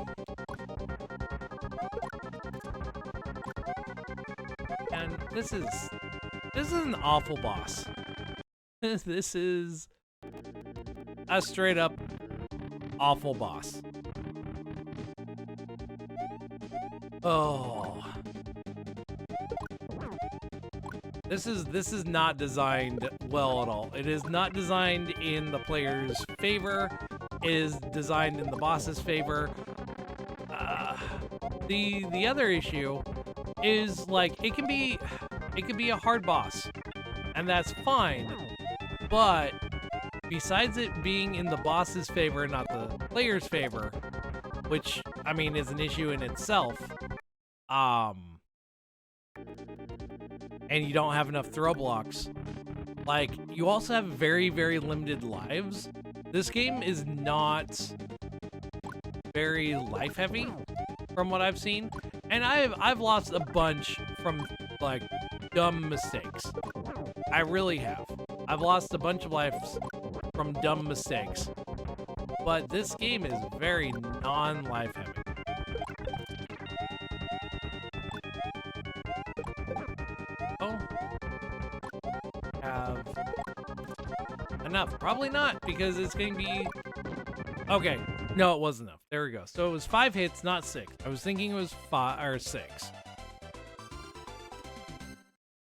And this is an awful boss. This is a straight up awful boss. Oh. This is not designed well at all. It is not designed in the player's favor. It is designed in the boss's favor. The other issue is like it can be a hard boss, and that's fine. But besides it being in the boss's favor, not the player's favor, which I mean is an issue in itself, and you don't have enough throw blocks, like you also have very, very limited lives. This game is not very life heavy from what I've seen, and I've lost a bunch from like dumb mistakes. I really have. I've lost a bunch of lives from dumb mistakes, but this game is very non-life heavy. Oh, have enough? Probably not, because it's going to be... Okay, no, it was enough. There we go. So it was 5 hits, not 6. I was thinking it was 5 or 6.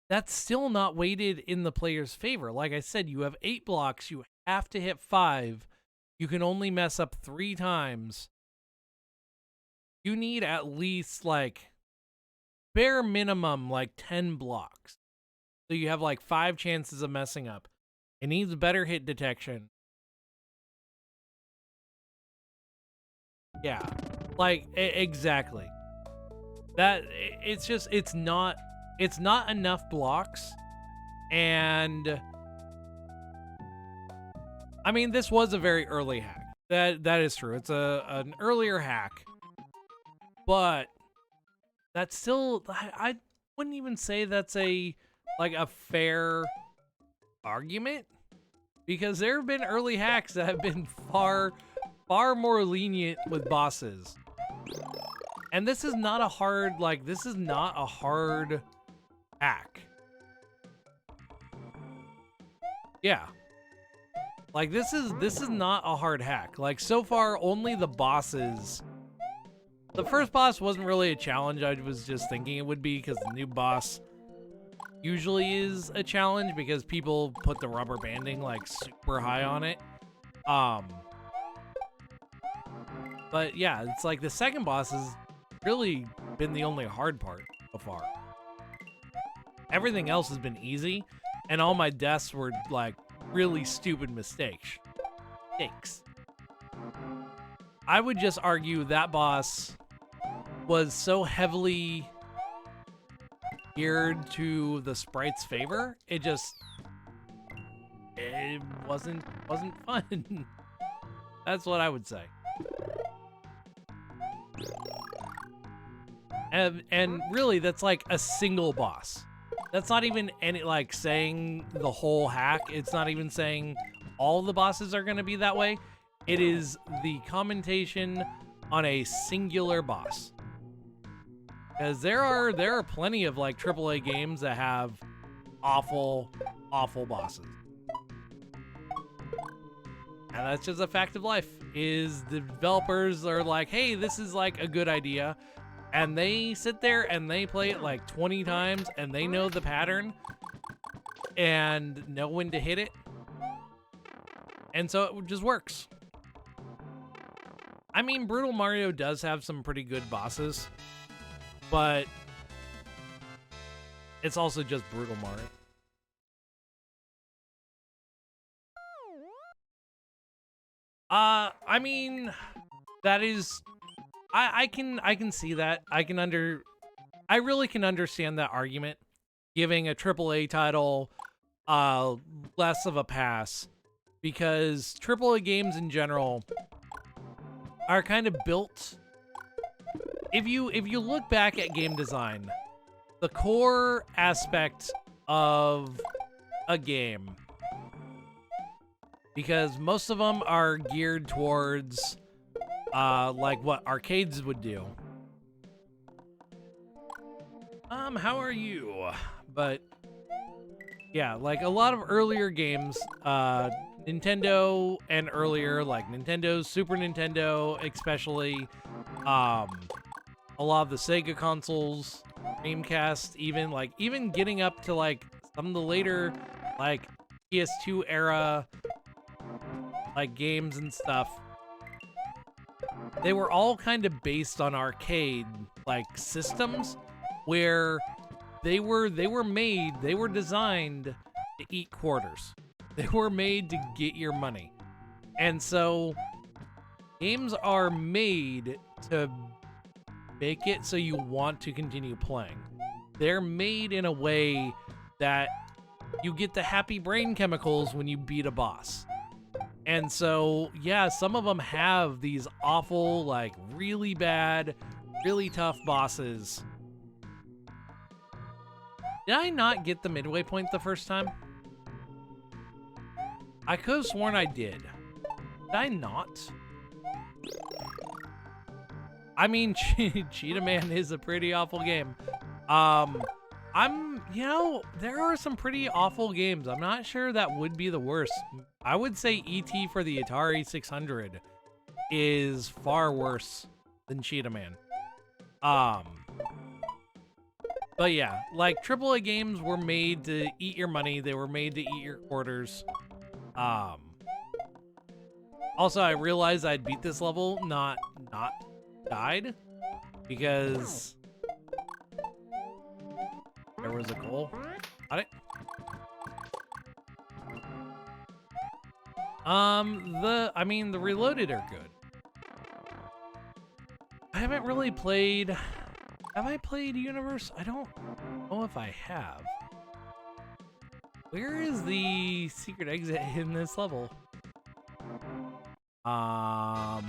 That's still not weighted in the player's favor. Like I said, you have 8 blocks. You have to hit 5. You can only mess up 3 times. You need at least, like, bare minimum, like 10 blocks. So you have, like, 5 chances of messing up. It needs better hit detection. Yeah. Like, exactly. That, it's just, it's not enough blocks, and I mean, this was a very early hack. That is true. It's an earlier hack, but that's still, I wouldn't even say that's a fair argument, because there have been early hacks that have been far more lenient with bosses. And this is not a hard, hack. Yeah. Like, this is not a hard hack. Like, so far, only the bosses... The first boss wasn't really a challenge. I was just thinking it would be, because the new boss usually is a challenge, because people put the rubber banding, like, super high on it. But, yeah, it's like the second boss has really been the only hard part so far. Everything else has been easy, and all my deaths were, like, really stupid mistakes. I would just argue that boss was so heavily geared to the sprite's favor, it wasn't fun. That's what I would say. And really, that's like a single boss. That's not even any, like, saying the whole hack. It's not even saying all the bosses are going to be that way. It is the commentation on a singular boss. Because there are plenty of like AAA games that have awful bosses. And that's just a fact of life, is the developers are like, hey, this is like a good idea. And they sit there and they play it like 20 times and they know the pattern and know when to hit it. And so it just works. I mean, Brutal Mario does have some pretty good bosses, but it's also just Brutal Mario. I mean, that is, I can see that. I really can understand that argument, giving a AAA title less of a pass, because AAA games in general are kind of built. If you look back at game design, the core aspect of a game, because most of them are geared towards like what arcades would do. How are you? But yeah, like a lot of earlier games, Nintendo and earlier, like Nintendo, Super Nintendo, especially, a lot of the Sega consoles, Dreamcast, even getting up to like some of the later, like PS2 era, like games and stuff, they were all kind of based on arcade like systems, where they were designed to eat quarters. They were made to get your money. And so games are made to make it so you want to continue playing. They're made in a way that you get the happy brain chemicals when you beat a boss. And so, yeah, some of them have these awful, like, really bad, really tough bosses. Did I not get the midway point the first time? I could have sworn I did. Did I not? I mean, Cheetah Man is a pretty awful game. You know, there are some pretty awful games. I'm not sure that would be the worst. I would say E.T. for the Atari 600 is far worse than Cheetah Man. But yeah, like AAA games were made to eat your money. They were made to eat your quarters. Also, I realized I'd beat this level, not died, because there was a goal. Got it. The reloaded are good. I haven't really played. Have I played Universe? I don't know if I have. Where is the secret exit in this level? I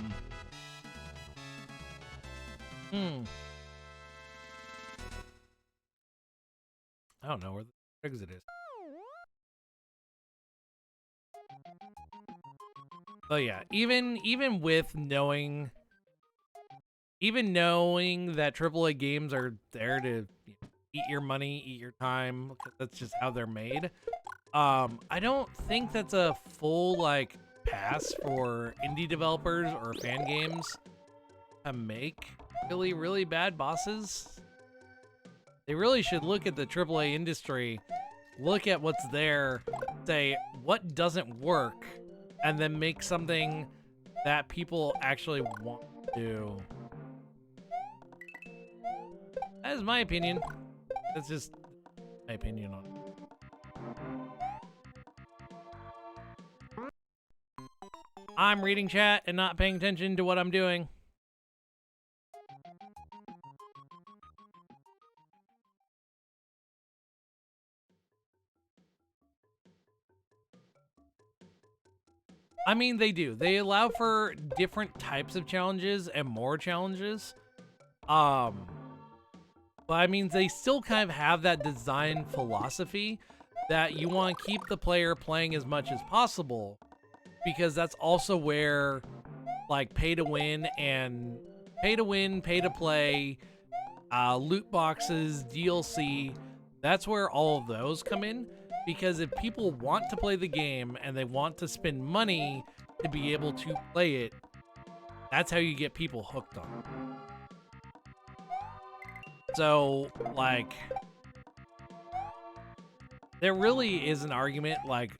don't know where the exit is. But yeah, even with knowing that AAA games are there to eat your money, eat your time, that's just how they're made. I don't think that's a full like pass for indie developers or fan games to make really bad bosses. They really should look at the AAA industry, look at what's there, say what doesn't work, and then make something that people actually want to do. That is my opinion. That's just my opinion on it. I'm reading chat and not paying attention to what I'm doing. I mean, they do. They allow for different types of challenges and more challenges. But I mean, they still kind of have that design philosophy that you want to keep the player playing as much as possible, because that's also where like pay to win, pay to play, loot boxes, DLC, that's where all of those come in. Because if people want to play the game and they want to spend money to be able to play it, that's how you get people hooked on it. So, like, there really is an argument, like,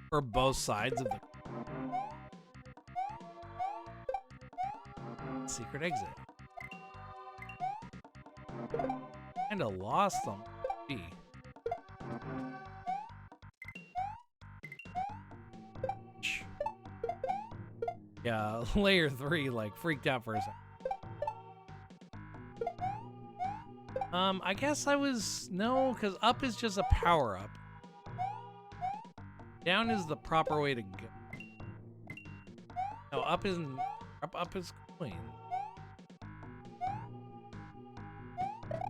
for both sides of the secret exit. Kinda lost them. Yeah, layer 3, like, freaked out for a second. I guess no, because up is just a power-up. Down is the proper way to go. No, up isn't, up is clean.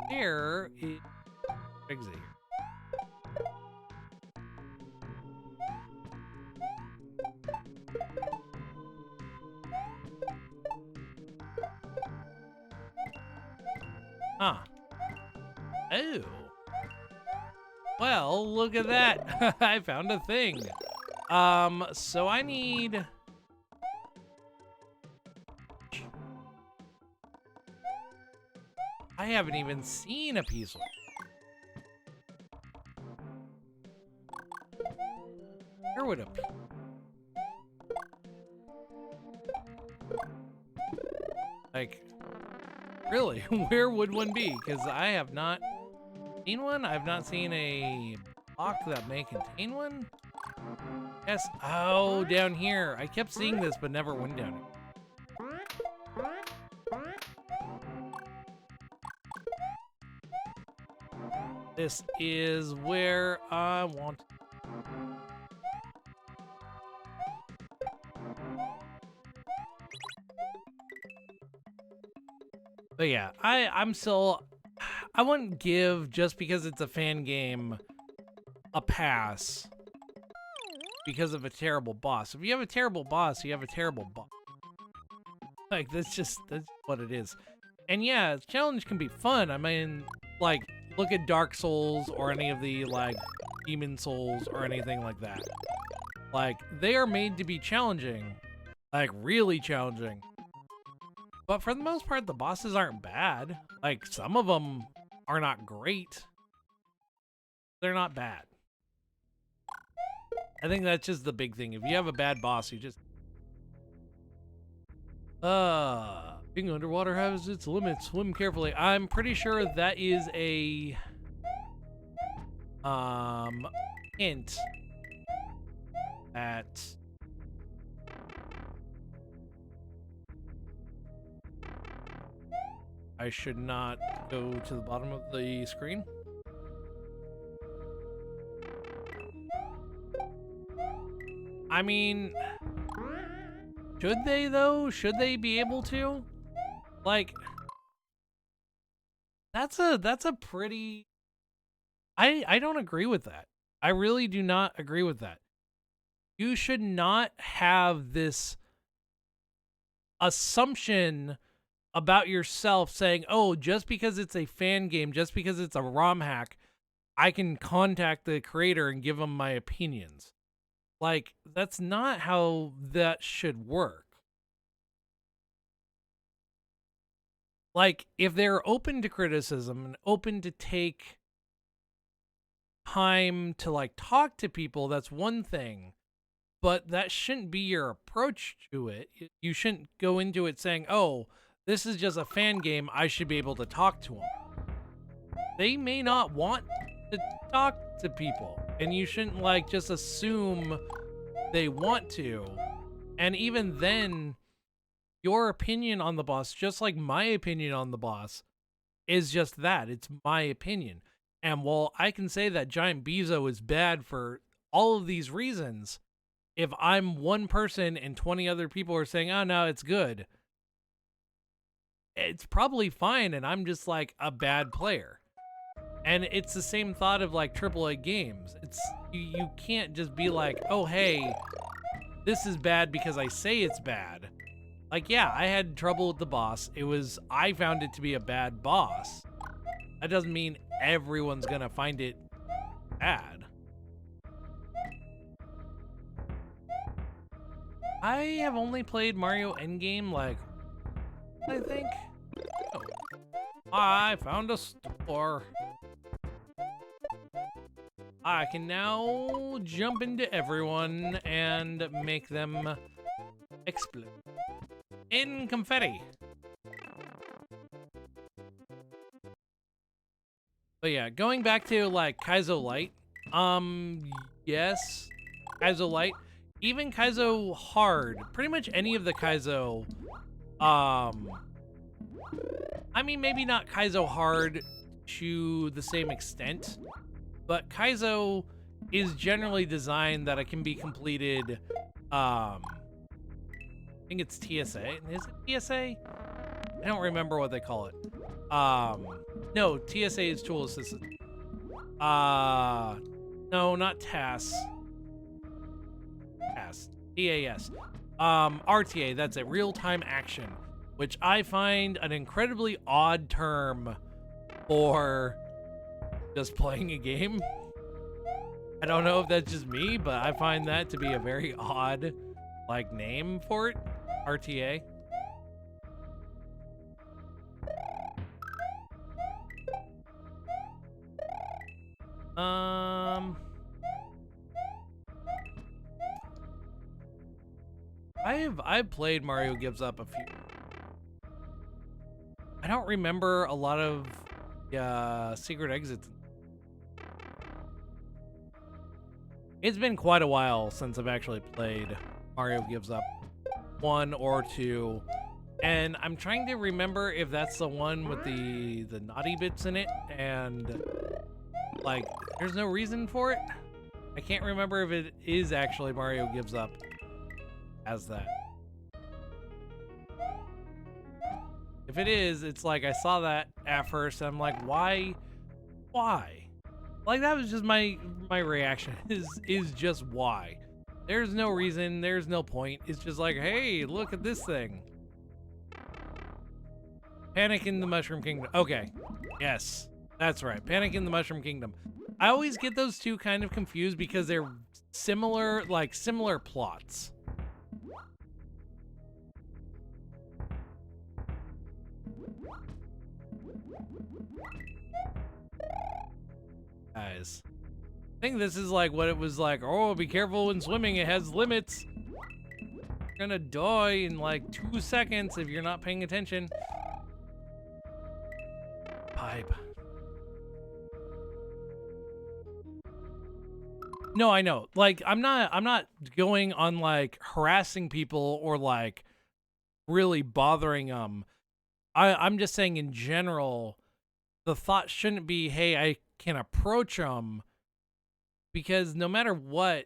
Here is exit here. Huh. Oh. Well, look at that. I found a thing. So I need... I haven't even seen a piece of it. Where would a piece... Like... Really, where would one be? Because I have not seen one. I've not seen a block that may contain one. Yes. Oh, down here. I kept seeing this, but never went down here. This is where I want. But yeah, I'm still, I wouldn't give, just because it's a fan game, a pass because of a terrible boss. If you have a terrible boss, you have a terrible boss. Like, that's what it is. And yeah, the challenge can be fun. I mean, like, look at Dark Souls or any of the, like, Demon Souls or anything like that. Like, they are made to be challenging. Like, really challenging. But for the most part, the bosses aren't bad. Like, some of them are not great. They're not bad. I think that's just the big thing. If you have a bad boss, you just... being underwater has its limits. Swim carefully. I'm pretty sure that is a... hint at... I should not go to the bottom of the screen. I mean, should they though? Should they be able to? Like, that's a pretty... I don't agree with that. I really do not agree with that. You should not have this assumption about yourself saying, oh, just because it's a fan game, just because it's a ROM hack, I can contact the creator and give them my opinions. Like, that's not how that should work. Like, if they're open to criticism and open to take time to, like, talk to people, that's one thing. But that shouldn't be your approach to it. You shouldn't go into it saying, oh, this is just a fan game, I should be able to talk to them. They may not want to talk to people, and you shouldn't, like, just assume they want to. And even then, your opinion on the boss, just like my opinion on the boss, is just that. It's my opinion. And while I can say that Giant Bezo is bad for all of these reasons, if I'm one person and 20 other people are saying, oh no, it's good, it's probably fine, and I'm just like a bad player. And it's the same thought of like AAA games. It's you can't just be like, oh hey, this is bad because I say it's bad. Like, yeah, I had trouble with the boss. I found it to be a bad boss. That doesn't mean everyone's gonna find it bad. I have only played Mario Endgame, like, I think. Oh. I found a store. I can now jump into everyone and make them explode in confetti. But yeah, going back to like Kaizo Light, yes, Kaizo Light, even Kaizo Hard, pretty much any of the Kaizo, I mean, maybe not Kaizo Hard to the same extent, but Kaizo is generally designed that it can be completed, I think it's TSA. Is it TSA? I don't remember what they call it. No, TSA is Tool Assistant. No, not TAS. TAS. TAS. RTA, that's it. Real-time action, which I find an incredibly odd term for just playing a game. I don't know if that's just me, but I find that to be a very odd, like, name for it. RTA. I've played Mario Gives Up a few. I don't remember a lot of secret exits. It's been quite a while since I've actually played Mario Gives Up 1 or 2, and I'm trying to remember if that's the one with the naughty bits in it, and like there's no reason for it. I can't remember if it is actually Mario Gives Up as that. If it is, it's like I saw that at first and I'm like, why? Like that was just my reaction is just why. There's no reason, there's no point. It's just like, hey, look at this thing. Panic in the Mushroom Kingdom. Okay. Yes. That's right. Panic in the Mushroom Kingdom. I always get those two kind of confused because they're similar plots. Guys, I think this is like what it was like. Oh, be careful when swimming. It has limits. You're gonna die in like 2 seconds if you're not paying attention. Pipe. No, I know. Like, I'm not going on like harassing people or like really bothering them. I'm just saying in general, the thought shouldn't be, hey, I can approach them, because no matter what,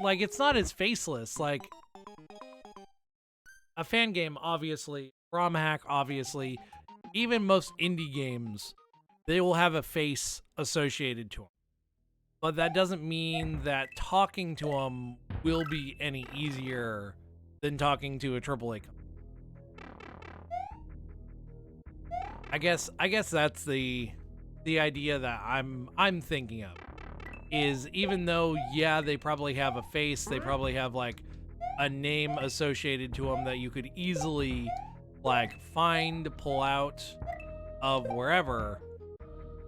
like, it's not as faceless. Like, a fan game, obviously, ROM hack, obviously, even most indie games, they will have a face associated to them. But that doesn't mean that talking to them will be any easier than talking to a AAA company. I guess that's the idea that I'm thinking of, is even though, yeah, they probably have a face, they probably have like a name associated to them that you could easily like find, pull out of wherever.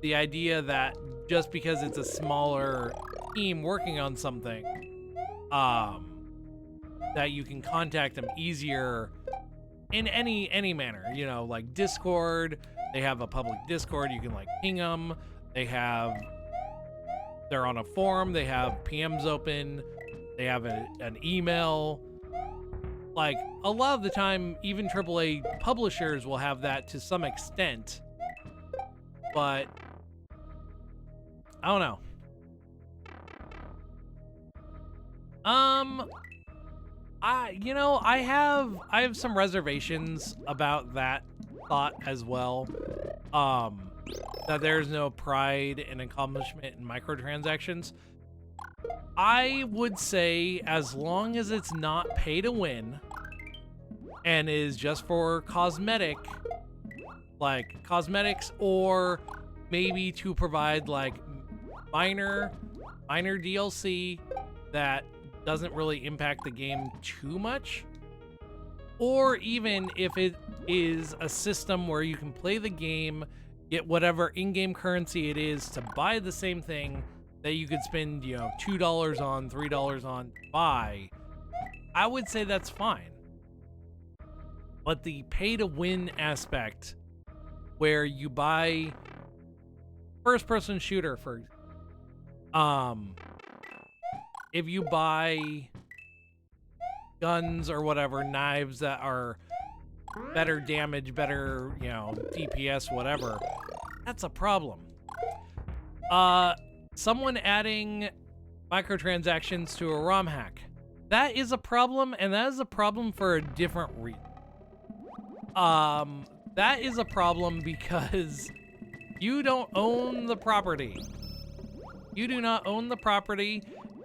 The idea that just because it's a smaller team working on something, that you can contact them easier in any manner, you know, like Discord. They have a public Discord, you can like ping them. They're on a forum, they have PMs open, they have an email. Like, a lot of the time, even AAA publishers will have that to some extent, but I don't know. I have some reservations about that thought as well. That there's no pride and accomplishment in microtransactions. I would say as long as it's not pay to win and is just for cosmetics, or maybe to provide like minor DLC that doesn't really impact the game too much, or even if it is a system where you can play the game, get whatever in-game currency it is to buy the same thing that you could spend, you know, $2 on, $3 on to buy, I would say that's fine. But the pay-to-win aspect, where you buy first-person shooter, for if you buy guns or whatever, knives that are better damage, better, you know, DPS, whatever, that's a problem. Someone adding microtransactions to a ROM hack, that is a problem, and that is a problem for a different reason. That is a problem because you don't own the property. You do not own the property.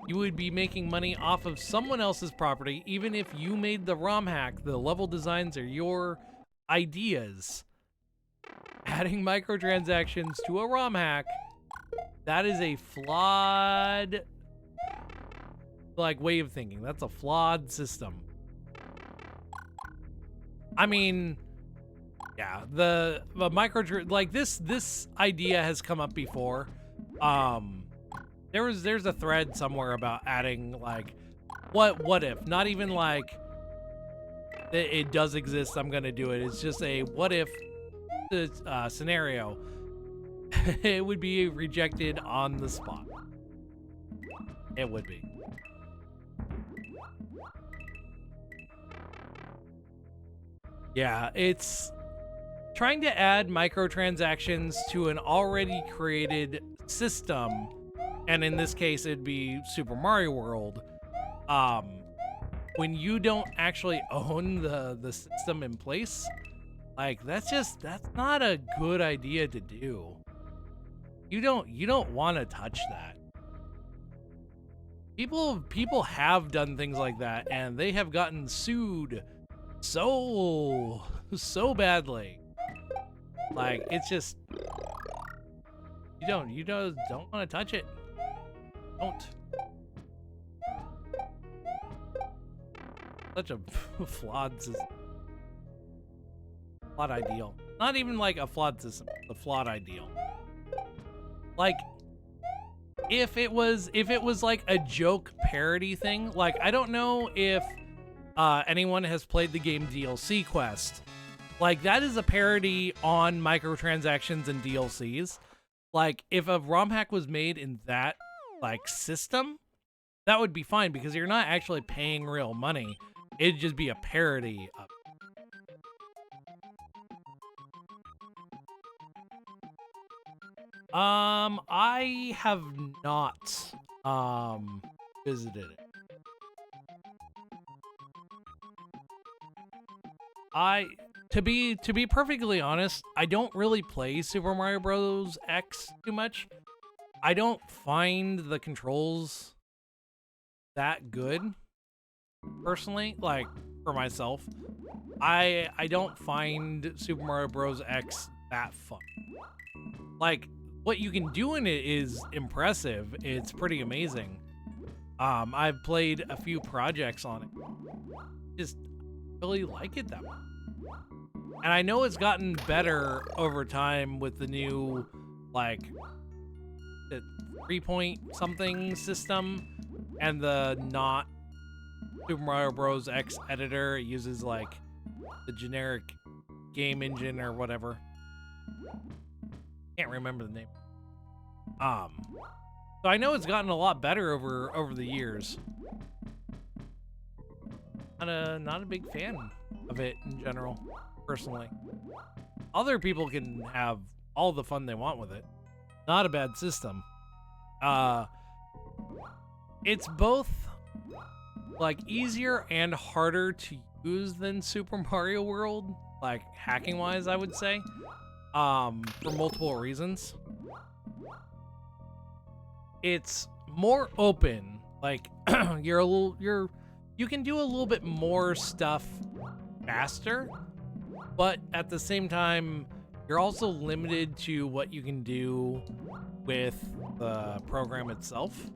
You would be making money off of someone else's property, even if you made the ROM hack. The level designs are your ideas. Adding microtransactions to a ROM hack, that is a flawed, like, way of thinking. That's a flawed system. I mean, yeah, the like this idea has come up before. There's a thread somewhere about adding, like, what if, not even like it does exist, I'm gonna do it. It's just a what if scenario. It would be rejected on the spot. It would be. Yeah, it's trying to add microtransactions to an already created system, and in this case it'd be Super Mario World. When you don't actually own the system in place, like, that's not a good idea to do. You don't want to touch that. People have done things like that, and they have gotten sued so badly. Like, it's just, you don't want to touch it. Don't. Such a flawed system. Flawed ideal. Not even like a flawed system, the flawed ideal. Like, if it was like a joke parody thing, like, I don't know if anyone has played the game DLC Quest. Like, that is a parody on microtransactions and DLCs. Like, if a ROM hack was made in that, like, system, that would be fine, because you're not actually paying real money. It'd just be a parody of. I have not visited it. To be perfectly honest, I don't really play Super Mario Bros. X too much. I don't find the controls that good, personally, like, for myself. I don't find Super Mario Bros. X that fun. Like, what you can do in it is impressive. It's pretty amazing. I've played a few projects on it. Just really like it that much. And I know it's gotten better over time with the new, like, the 3-point something system and the not Super Mario Bros. X editor. It uses, like, the generic game engine or whatever. Can't remember the name. So I know it's gotten a lot better over the years. Not a big fan of it in general, personally. Other people can have all the fun they want with it. Not a bad system. It's both, like, easier and harder to use than Super Mario World, like, hacking wise, I would say. For multiple reasons. It's more open. Like you can do a little bit more stuff faster, but at the same time, you're also limited to what you can do with the program itself.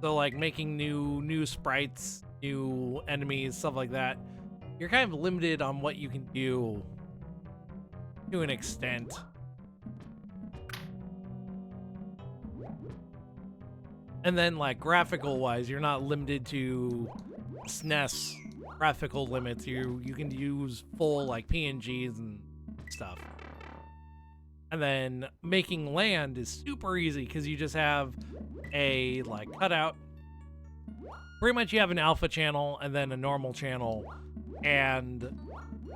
So like making new sprites, new enemies, stuff like that, you're kind of limited on what you can do to an extent. And then like graphical wise, you're not limited to SNES graphical limits. You can use full like PNGs and stuff. And then making land is super easy because you just have a like cutout. Pretty much you have an alpha channel and then a normal channel, and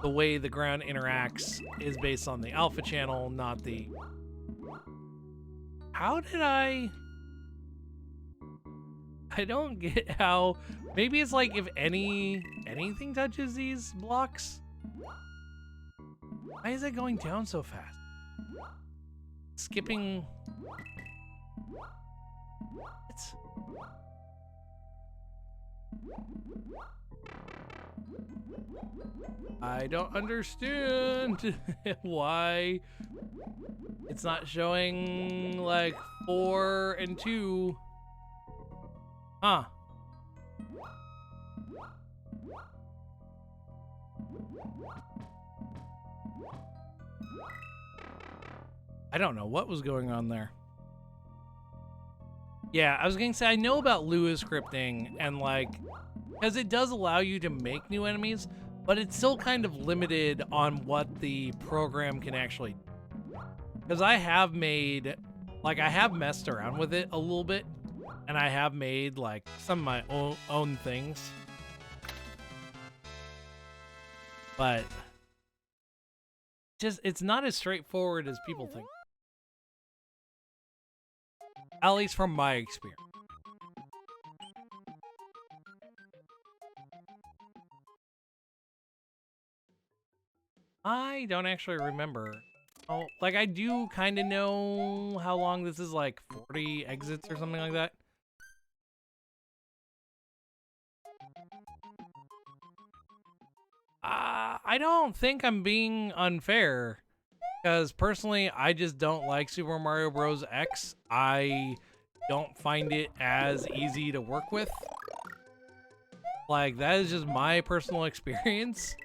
the way the ground interacts is based on the alpha channel, not the... How did I don't get how... Maybe it's like if anything touches these blocks? Why is it going down so fast? Skipping... What? I don't understand why it's not showing like 4 and 2. Huh. I don't know what was going on there. Yeah, I was gonna say, I know about Lua scripting, and like, because it does allow you to make new enemies, but it's still kind of limited on what the program can actually do. Because I have made, like, I have messed around with it a little bit, and I have made like some of my own things. But just, it's not as straightforward as people think. At least from my experience. I don't actually remember. Oh, like I do kind of know how long this is, like 40 exits or something like that. I don't think I'm being unfair. Because personally, I just don't like Super Mario Bros. X. I don't find it as easy to work with. Like, that is just my personal experience.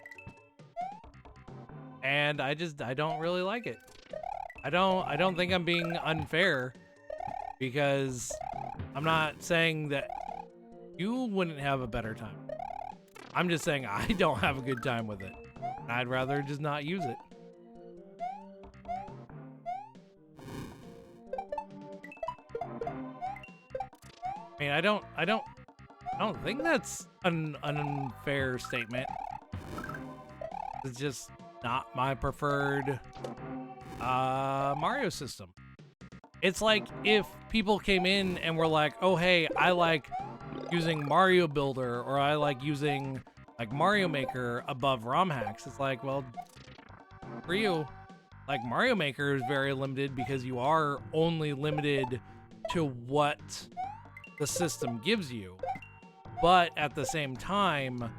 And I don't really like it. I don't think I'm being unfair. Because I'm not saying that you wouldn't have a better time. I'm just saying I don't have a good time with it. I'd rather just not use it. I mean, I don't think that's an unfair statement. It's just not my preferred Mario system. It's like if people came in and were like, oh, hey, I like using Mario Builder, or I like using like Mario Maker above ROM hacks. It's like, well, for you, like Mario Maker is very limited because you are only limited to what the system gives you. But at the same time,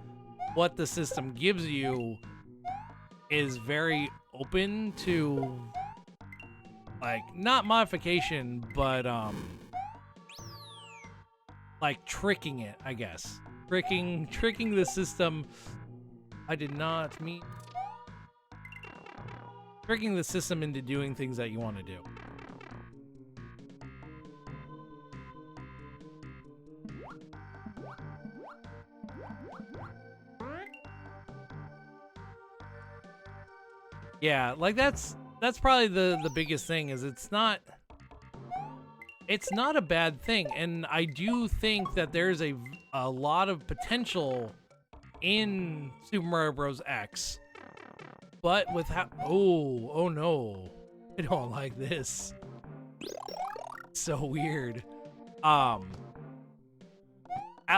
what the system gives you is very open to, like, not modification, but like tricking it, I guess. Tricking the system. I did not mean tricking the system into doing things that you want to do. Yeah, like that's probably the biggest thing, is it's not a bad thing, and I do think that there's a lot of potential in Super Mario Bros. X, but with how... Oh no, I don't like this. So weird. At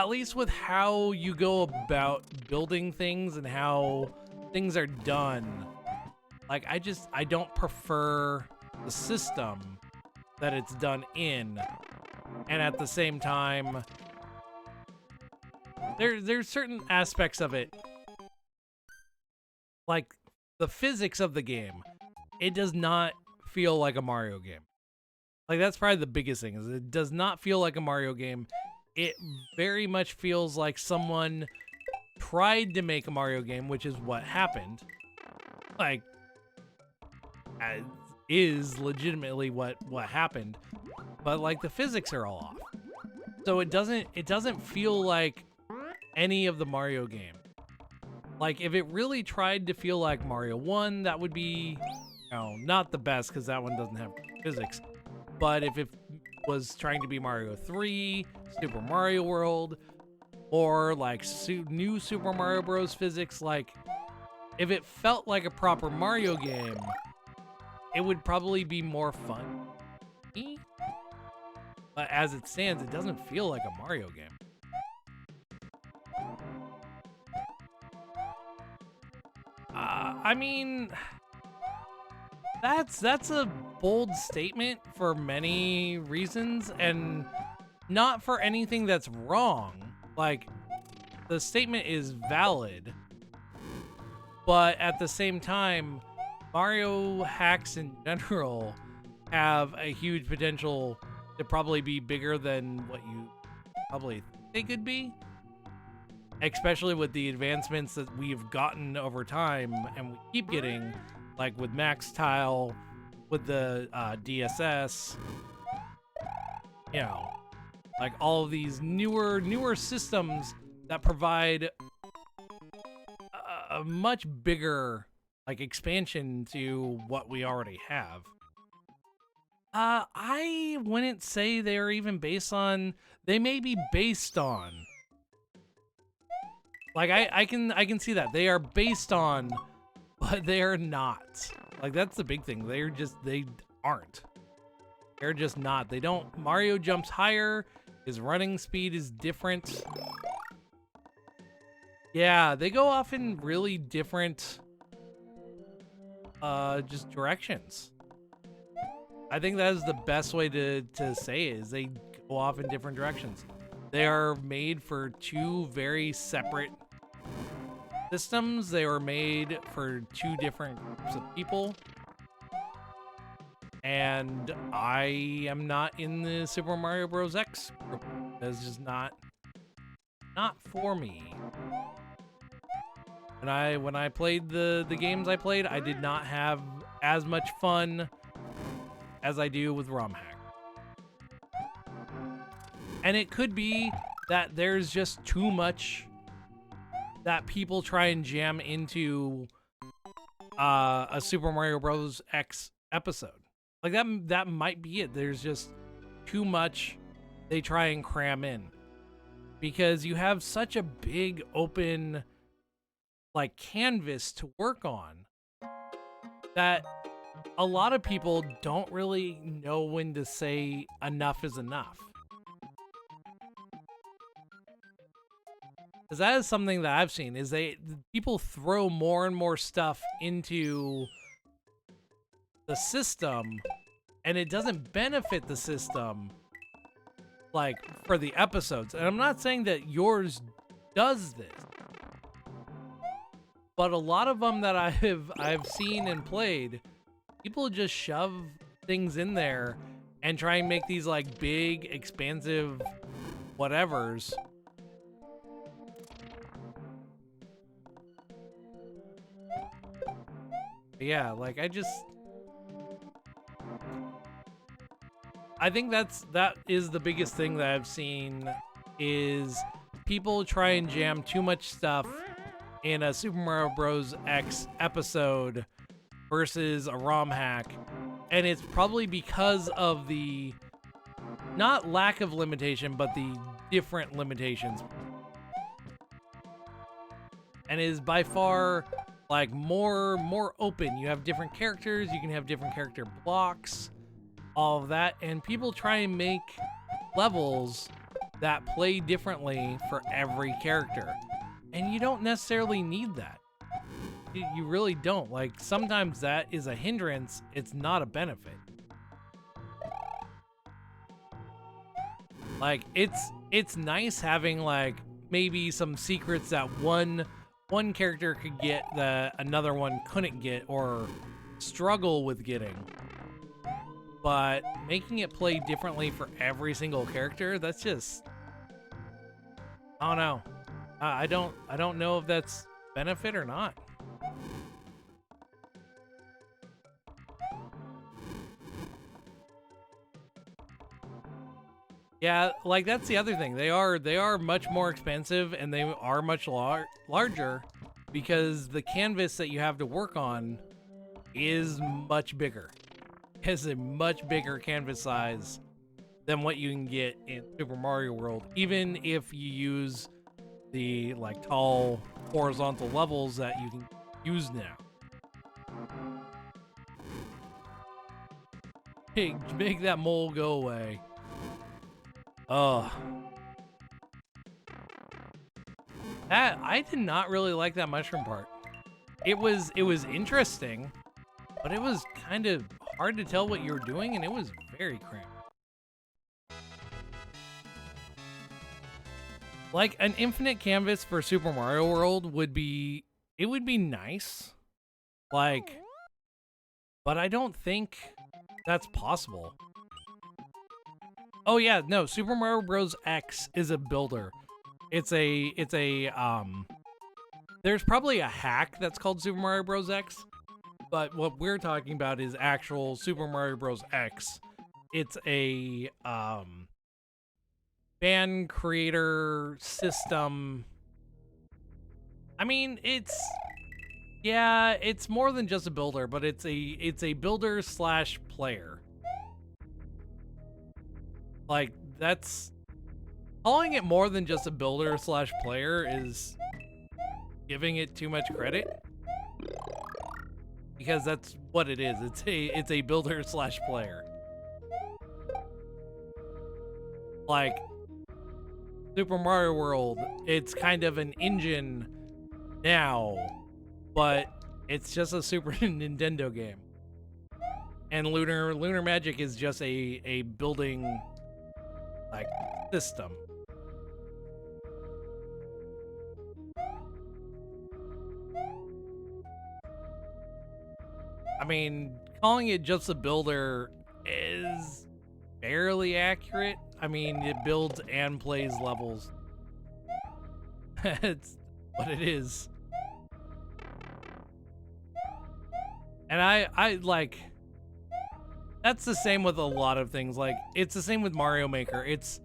least with how you go about building things and how things are done, like I don't prefer the system that it's done in, And at the same time, there's certain aspects of it, like the physics of the game. It does not feel like a Mario game. Like, that's probably the biggest thing, is it does not feel like a Mario game. It very much feels like someone tried to make a Mario game, which is what happened. Like, is legitimately what happened. But like, the physics are all off. So it doesn't feel like any of the Mario game. Like, if it really tried to feel like Mario 1, that would be, not the best, because that one doesn't have physics. But if it was trying to be Mario 3, Super Mario World, or like new Super Mario Bros. Physics, like, if it felt like a proper Mario game, it would probably be more fun. But as it stands, it doesn't feel like a Mario game. I mean, that's a bold statement for many reasons, and not for anything that's wrong. Like, the statement is valid, but at the same time, Mario hacks in general have a huge potential to probably be bigger than what you probably think they could be. Especially with the advancements that we've gotten over time, and we keep getting, like with Max Tile, with the DSS, like all of these newer systems that provide a much bigger, like, expansion to what we already have. I wouldn't say they're even based on. They may be based on. Like, I can see that they are based on, but they are not. Like, that's the big thing. They aren't. They're just not. They don't. Mario jumps higher. His running speed is different. Yeah, they go off in really different, just directions. I think that is the best way to say it, is they go off in different directions. They are made for two very separate systems. They were made for two different groups of people. And I am not in the Super Mario Bros. X group. That's just not for me. When I played the games I played, I did not have as much fun as I do with ROM hack. And it could be that there's just too much that people try and jam into a Super Mario Bros. X episode. Like, that might be it. There's just too much they try and cram in. Because you have such a big open, like, canvas to work on that a lot of people don't really know when to say enough is enough. Because that is something that I've seen, is people throw more and more stuff into the system, and it doesn't benefit the system, like, for the episodes. And I'm not saying that yours does this, but a lot of them that I've seen and played, people just shove things in there and try and make these, like, big, expansive whatevers. Yeah, like, I think that is the biggest thing that I've seen, is people try and jam too much stuff in a Super Mario Bros. X episode versus a ROM hack. And it's probably because of the, not lack of limitation, but the different limitations. And it is by far, like, more open. You have different characters, you can have different character blocks, all of that, and people try and make levels that play differently for every character. And you don't necessarily need that. You really don't. Like, sometimes that is a hindrance, it's not a benefit. Like it's nice having like maybe some secrets that one character could get that another one couldn't get or struggle with getting. But making it play differently for every single character, that's just, I don't know. I don't know if that's benefit or not. Yeah, like that's the other thing. They are much more expensive and they are much larger because the canvas that you have to work on is much bigger. It has a much bigger canvas size than what you can get in Super Mario World, even if you use the like tall horizontal levels that you can use now. Hey, make that mole go away. Ugh. That I did not really like that mushroom part. It was interesting, but it was kind of hard to tell what you were doing, and it was very cramped. Like an infinite canvas for Super Mario World would be nice. Like, but I don't think that's possible. Oh yeah, no, Super Mario Bros. X is a builder. It's a there's probably a hack that's called Super Mario Bros. X, but what we're talking about is actual Super Mario Bros. X. It's a fan creator system. I mean, it's more than just a builder, but it's a builder slash player. Like, that's calling it more than just a builder slash player is giving it too much credit, because that's what it is. It's a builder slash player. Like Super Mario World, it's kind of an engine now, but it's just a Super Nintendo game. And Lunar Magic is just a building like system. I mean, calling it just a builder is fairly accurate. I mean, it builds and plays levels. It's what it is. And I like, that's the same with a lot of things. Like, it's the same with Mario Maker. It's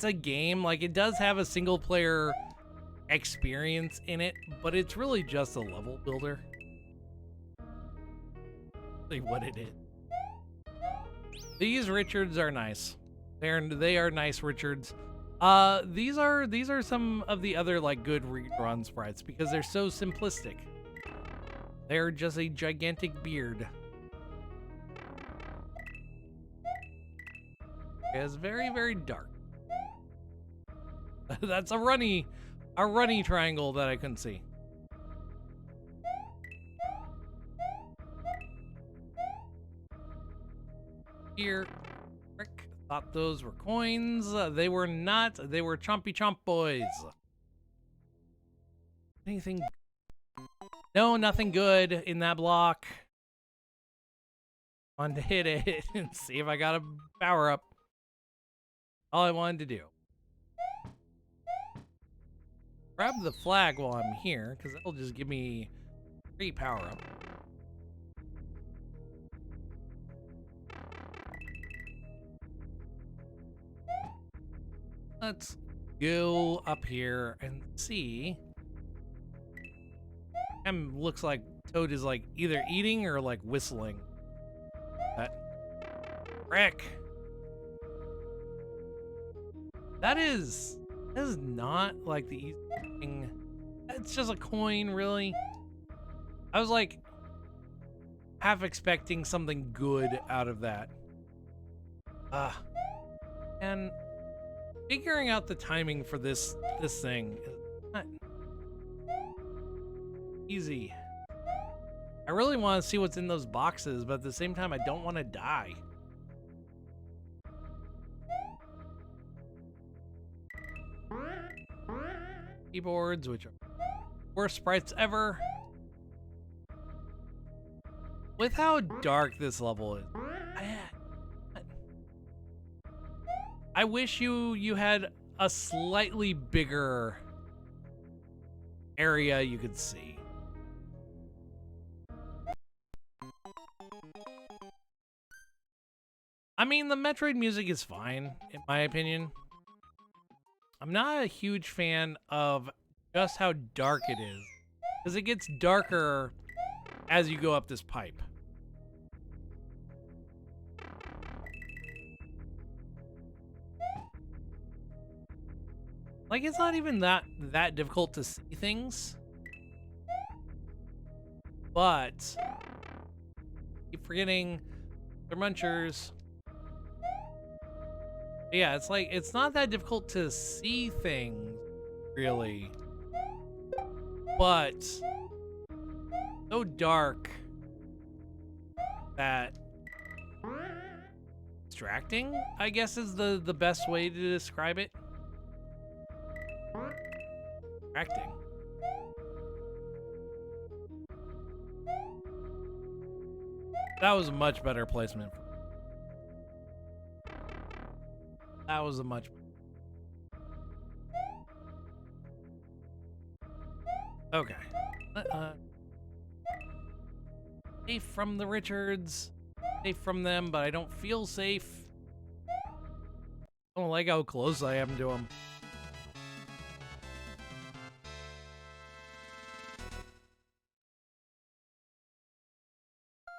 a game, like it does have a single player experience in it, but it's really just a level builder. Really what it is. These Richards are nice. They are nice Richards. These are some of the other like good redrawn sprites because they're so simplistic. They're just a gigantic beard. It's very, very dark. That's a runny triangle that I couldn't see. Here, frick, thought those were coins. They were not. They were chompy chomp boys. Anything? No, nothing good in that block. Wanted to hit it and see if I got a power up. All I wanted to do. Grab the flag while I'm here, because that'll just give me free power up. Let's go up here and see. Looks like Toad is like either eating or like whistling. Frick. That is not like the easy thing. It's just a coin, really. I was like half expecting something good out of that. And figuring out the timing for this thing is not easy. I really want to see what's in those boxes, but at the same time, I don't want to die. keyboards, which are worst sprites ever. With how dark this level is, I wish you had a slightly bigger area you could see. I mean, the Metroid music is fine, in my opinion. I'm not a huge fan of just how dark it is, because it gets darker as you go up this pipe. Like, it's not even that difficult to see things. But keep forgetting the munchers. Yeah, it's like it's not that difficult to see things, really. But so dark that distracting, I guess, is the best way to describe it. Distracting. That was a much better placement. That was a much. Okay. Safe from the Richards. Safe from them, but I don't feel safe. I don't like how close I am to them. I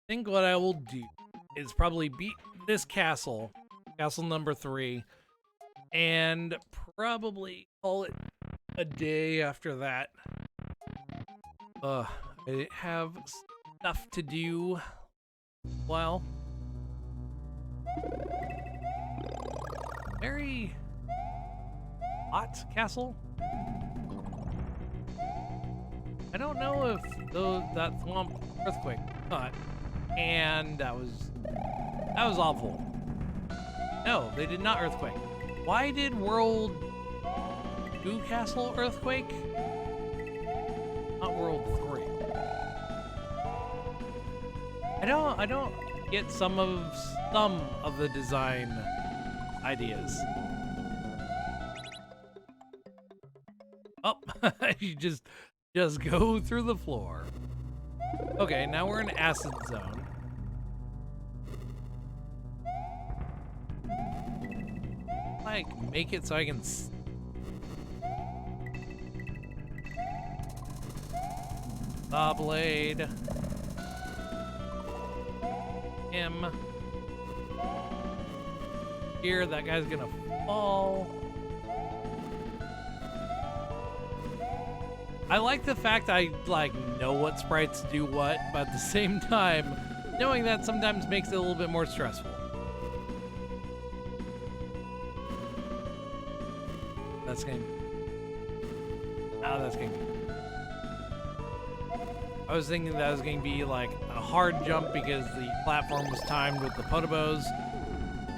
think what I will do is probably beat this castle, castle number 3, and probably call it a day after that. I have stuff to do. Well, very hot castle. I don't know if that swamp earthquake caught. And that was awful. No, they did not earthquake. Why did World 2 Castle earthquake? Not World 3. I don't get some of the design ideas. Oh, you just go through the floor. Okay, now we're in acid zone. Like, make it so I can saw blade him here. That guy's gonna fall. I like the fact I know what sprites do what, but at the same time, knowing that sometimes makes it a little bit more stressful. That's game. Oh, that's game. I was thinking that was going to be like a hard jump because the platform was timed with the potobos.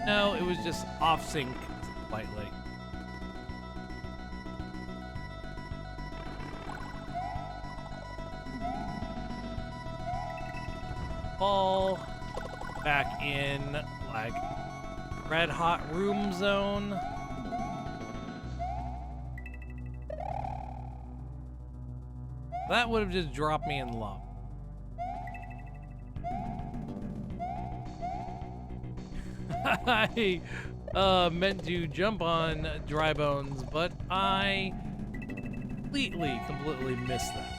No, it was just off sync slightly. Fall back in like red hot room zone. That would have just dropped me in lava. I meant to jump on dry bones, but I completely missed that.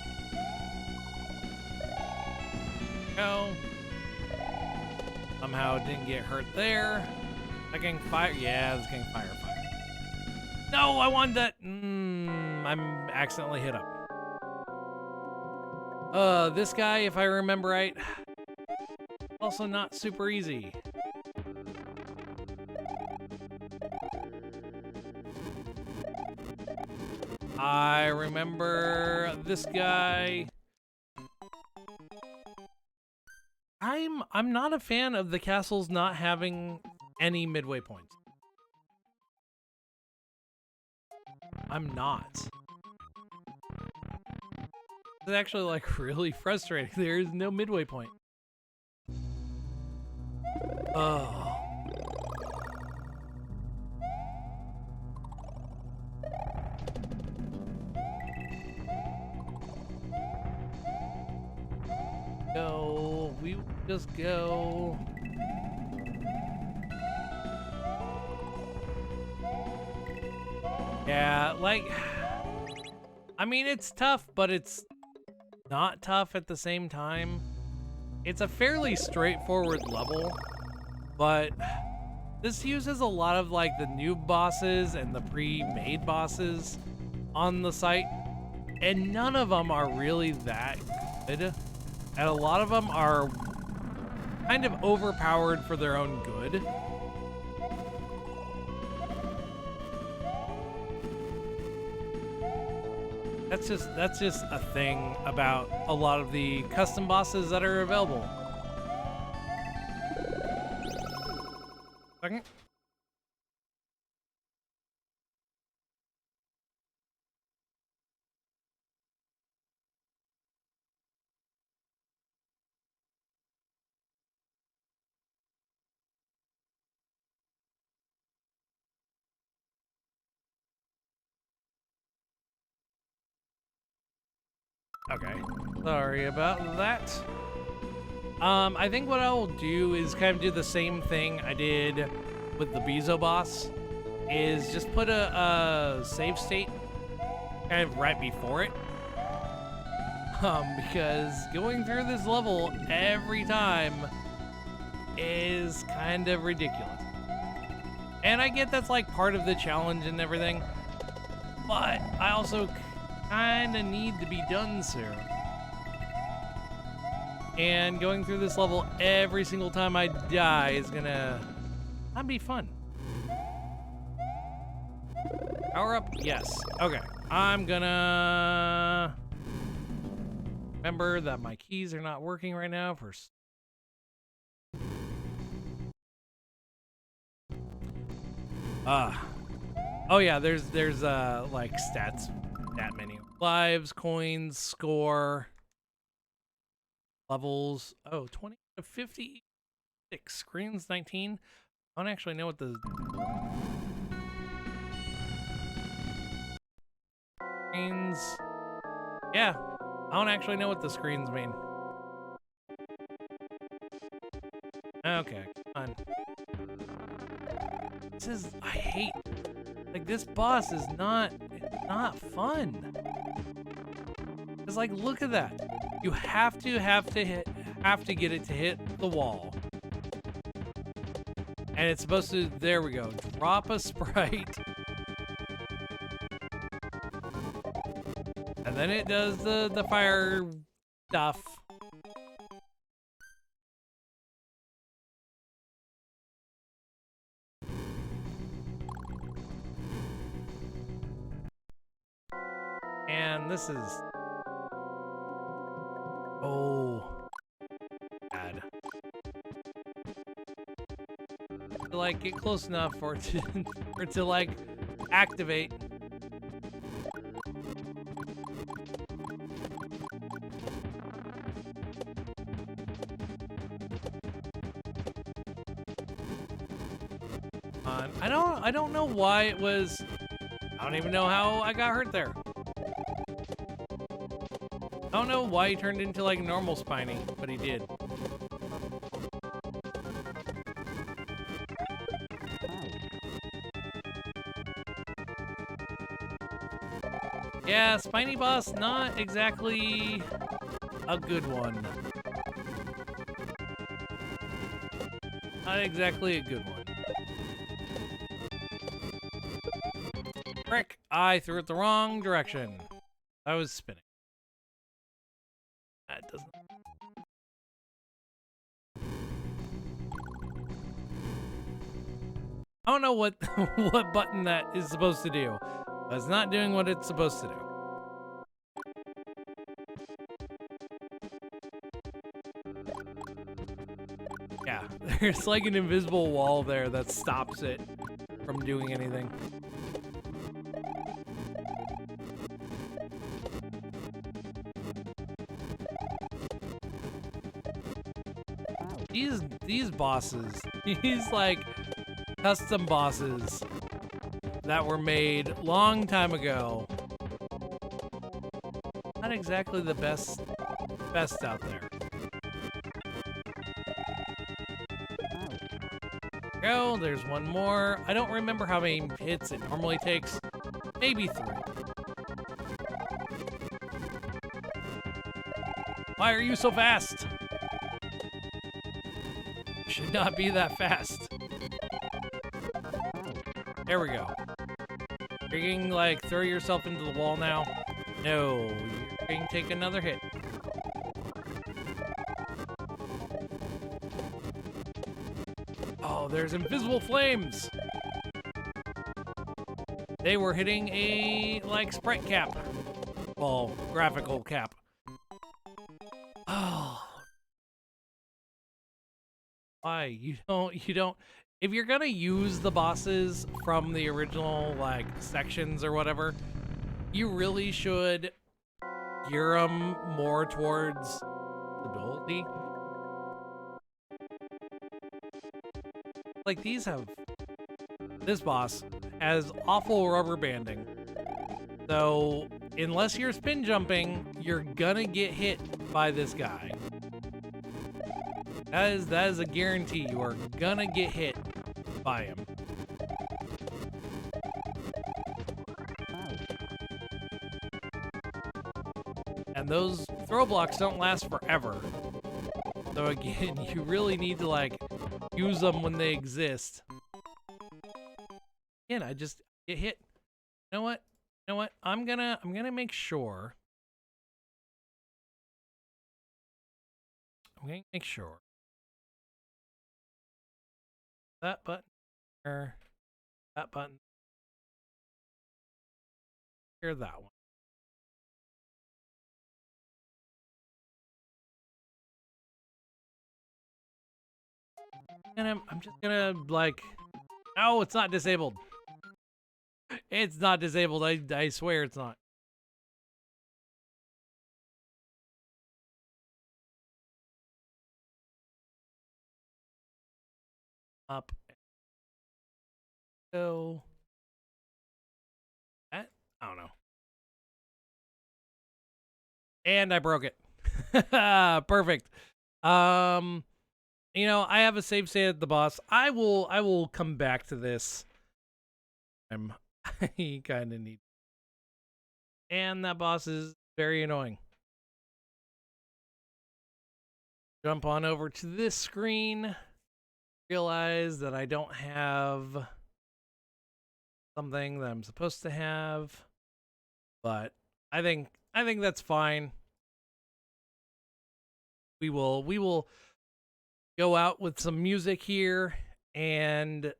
Go. Somehow didn't get hurt there. That getting fire? Yeah, it's getting fire. No, I wanted that. I'm accidentally hit up. This guy, if I remember right, also not super easy. I remember this guy. I'm not a fan of the castles not having any midway points. I'm not. It's actually like really frustrating. There is no midway point. Oh. Go. We just go. Yeah, like, I mean, it's tough, but it's not tough at the same time. It's a fairly straightforward level, but this uses a lot of like the new bosses and the pre-made bosses on the site, and none of them are really that good. And a lot of them are kind of overpowered for their own good. That's just a thing about a lot of the custom bosses that are available. Second. Okay, sorry about that. I think what I will do is kind of do the same thing I did with the Bezo boss, is just put a save state kind of right before it. Because going through this level every time is kind of ridiculous. And I get that's like part of the challenge and everything, but I also kind of need to be done soon. And going through this level every single time I die is gonna not be fun. Power up? Yes. Okay. I'm gonna remember that my keys are not working right now for oh yeah, there's like stat menu. Lives, coins, score, levels. Oh, 20 to 56. Screens 19. I don't actually know what the screens. Yeah, I don't actually know what the screens mean. Okay, fine. I hate, like, this boss is not fun. It's like, look at that. You have to get it to hit the wall. And it's supposed to, there we go, drop a sprite. And then it does the fire stuff. And this is, oh, bad. To like get close enough for it to like activate. I don't know why it was. I don't even know how I got hurt there. I don't know why he turned into like normal Spiny, but he did. Yeah, Spiny boss, not exactly a good one. Not exactly a good one. Frick, I threw it the wrong direction. I was spinning. That doesn't. I don't know what what button that is supposed to do, but it's not doing what it's supposed to do. Yeah, there's like an invisible wall there that stops it from doing anything. these bosses, these like custom bosses that were made long time ago. Not exactly the best out there. Go, there's one more. I don't remember how many hits it normally takes. Maybe 3. Why are you so fast? Should not be that fast. There we go. You're getting like throw yourself into the wall now. No, you're going to take another hit. Oh, there's invisible flames. They were hitting a like sprite cap. Well, graphical cap. Oh. Why? You don't if you're gonna use the bosses from the original like sections or whatever, you really should gear them more towards stability. Like this boss has awful rubber banding. So unless you're spin jumping, you're gonna get hit by this guy. That is a guarantee. You are gonna get hit by him. And those throw blocks don't last forever. So again, you really need to like use them when they exist. Again, I just get hit. You know what? You know what? I'm gonna make sure. I'm gonna make sure that button or that button or that one. And I'm just gonna like, oh, it's not disabled. It's not disabled. I swear it's not. Up. Go. That? I don't know. And I broke it. Perfect. You know, I have a save state at the boss. I will come back to this. I kind of need. And that boss is very annoying. Jump on over to this screen. Realize that I don't have something that I'm supposed to have, but I think that's fine. We will go out with some music here, and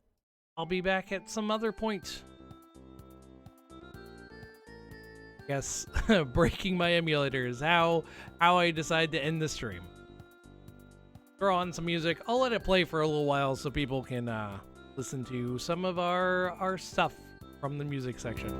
I'll be back at some other point. I guess breaking my emulator is how I decide to end the stream. Throw on some music. I'll let it play for a little while so people can listen to some of our stuff from the music section.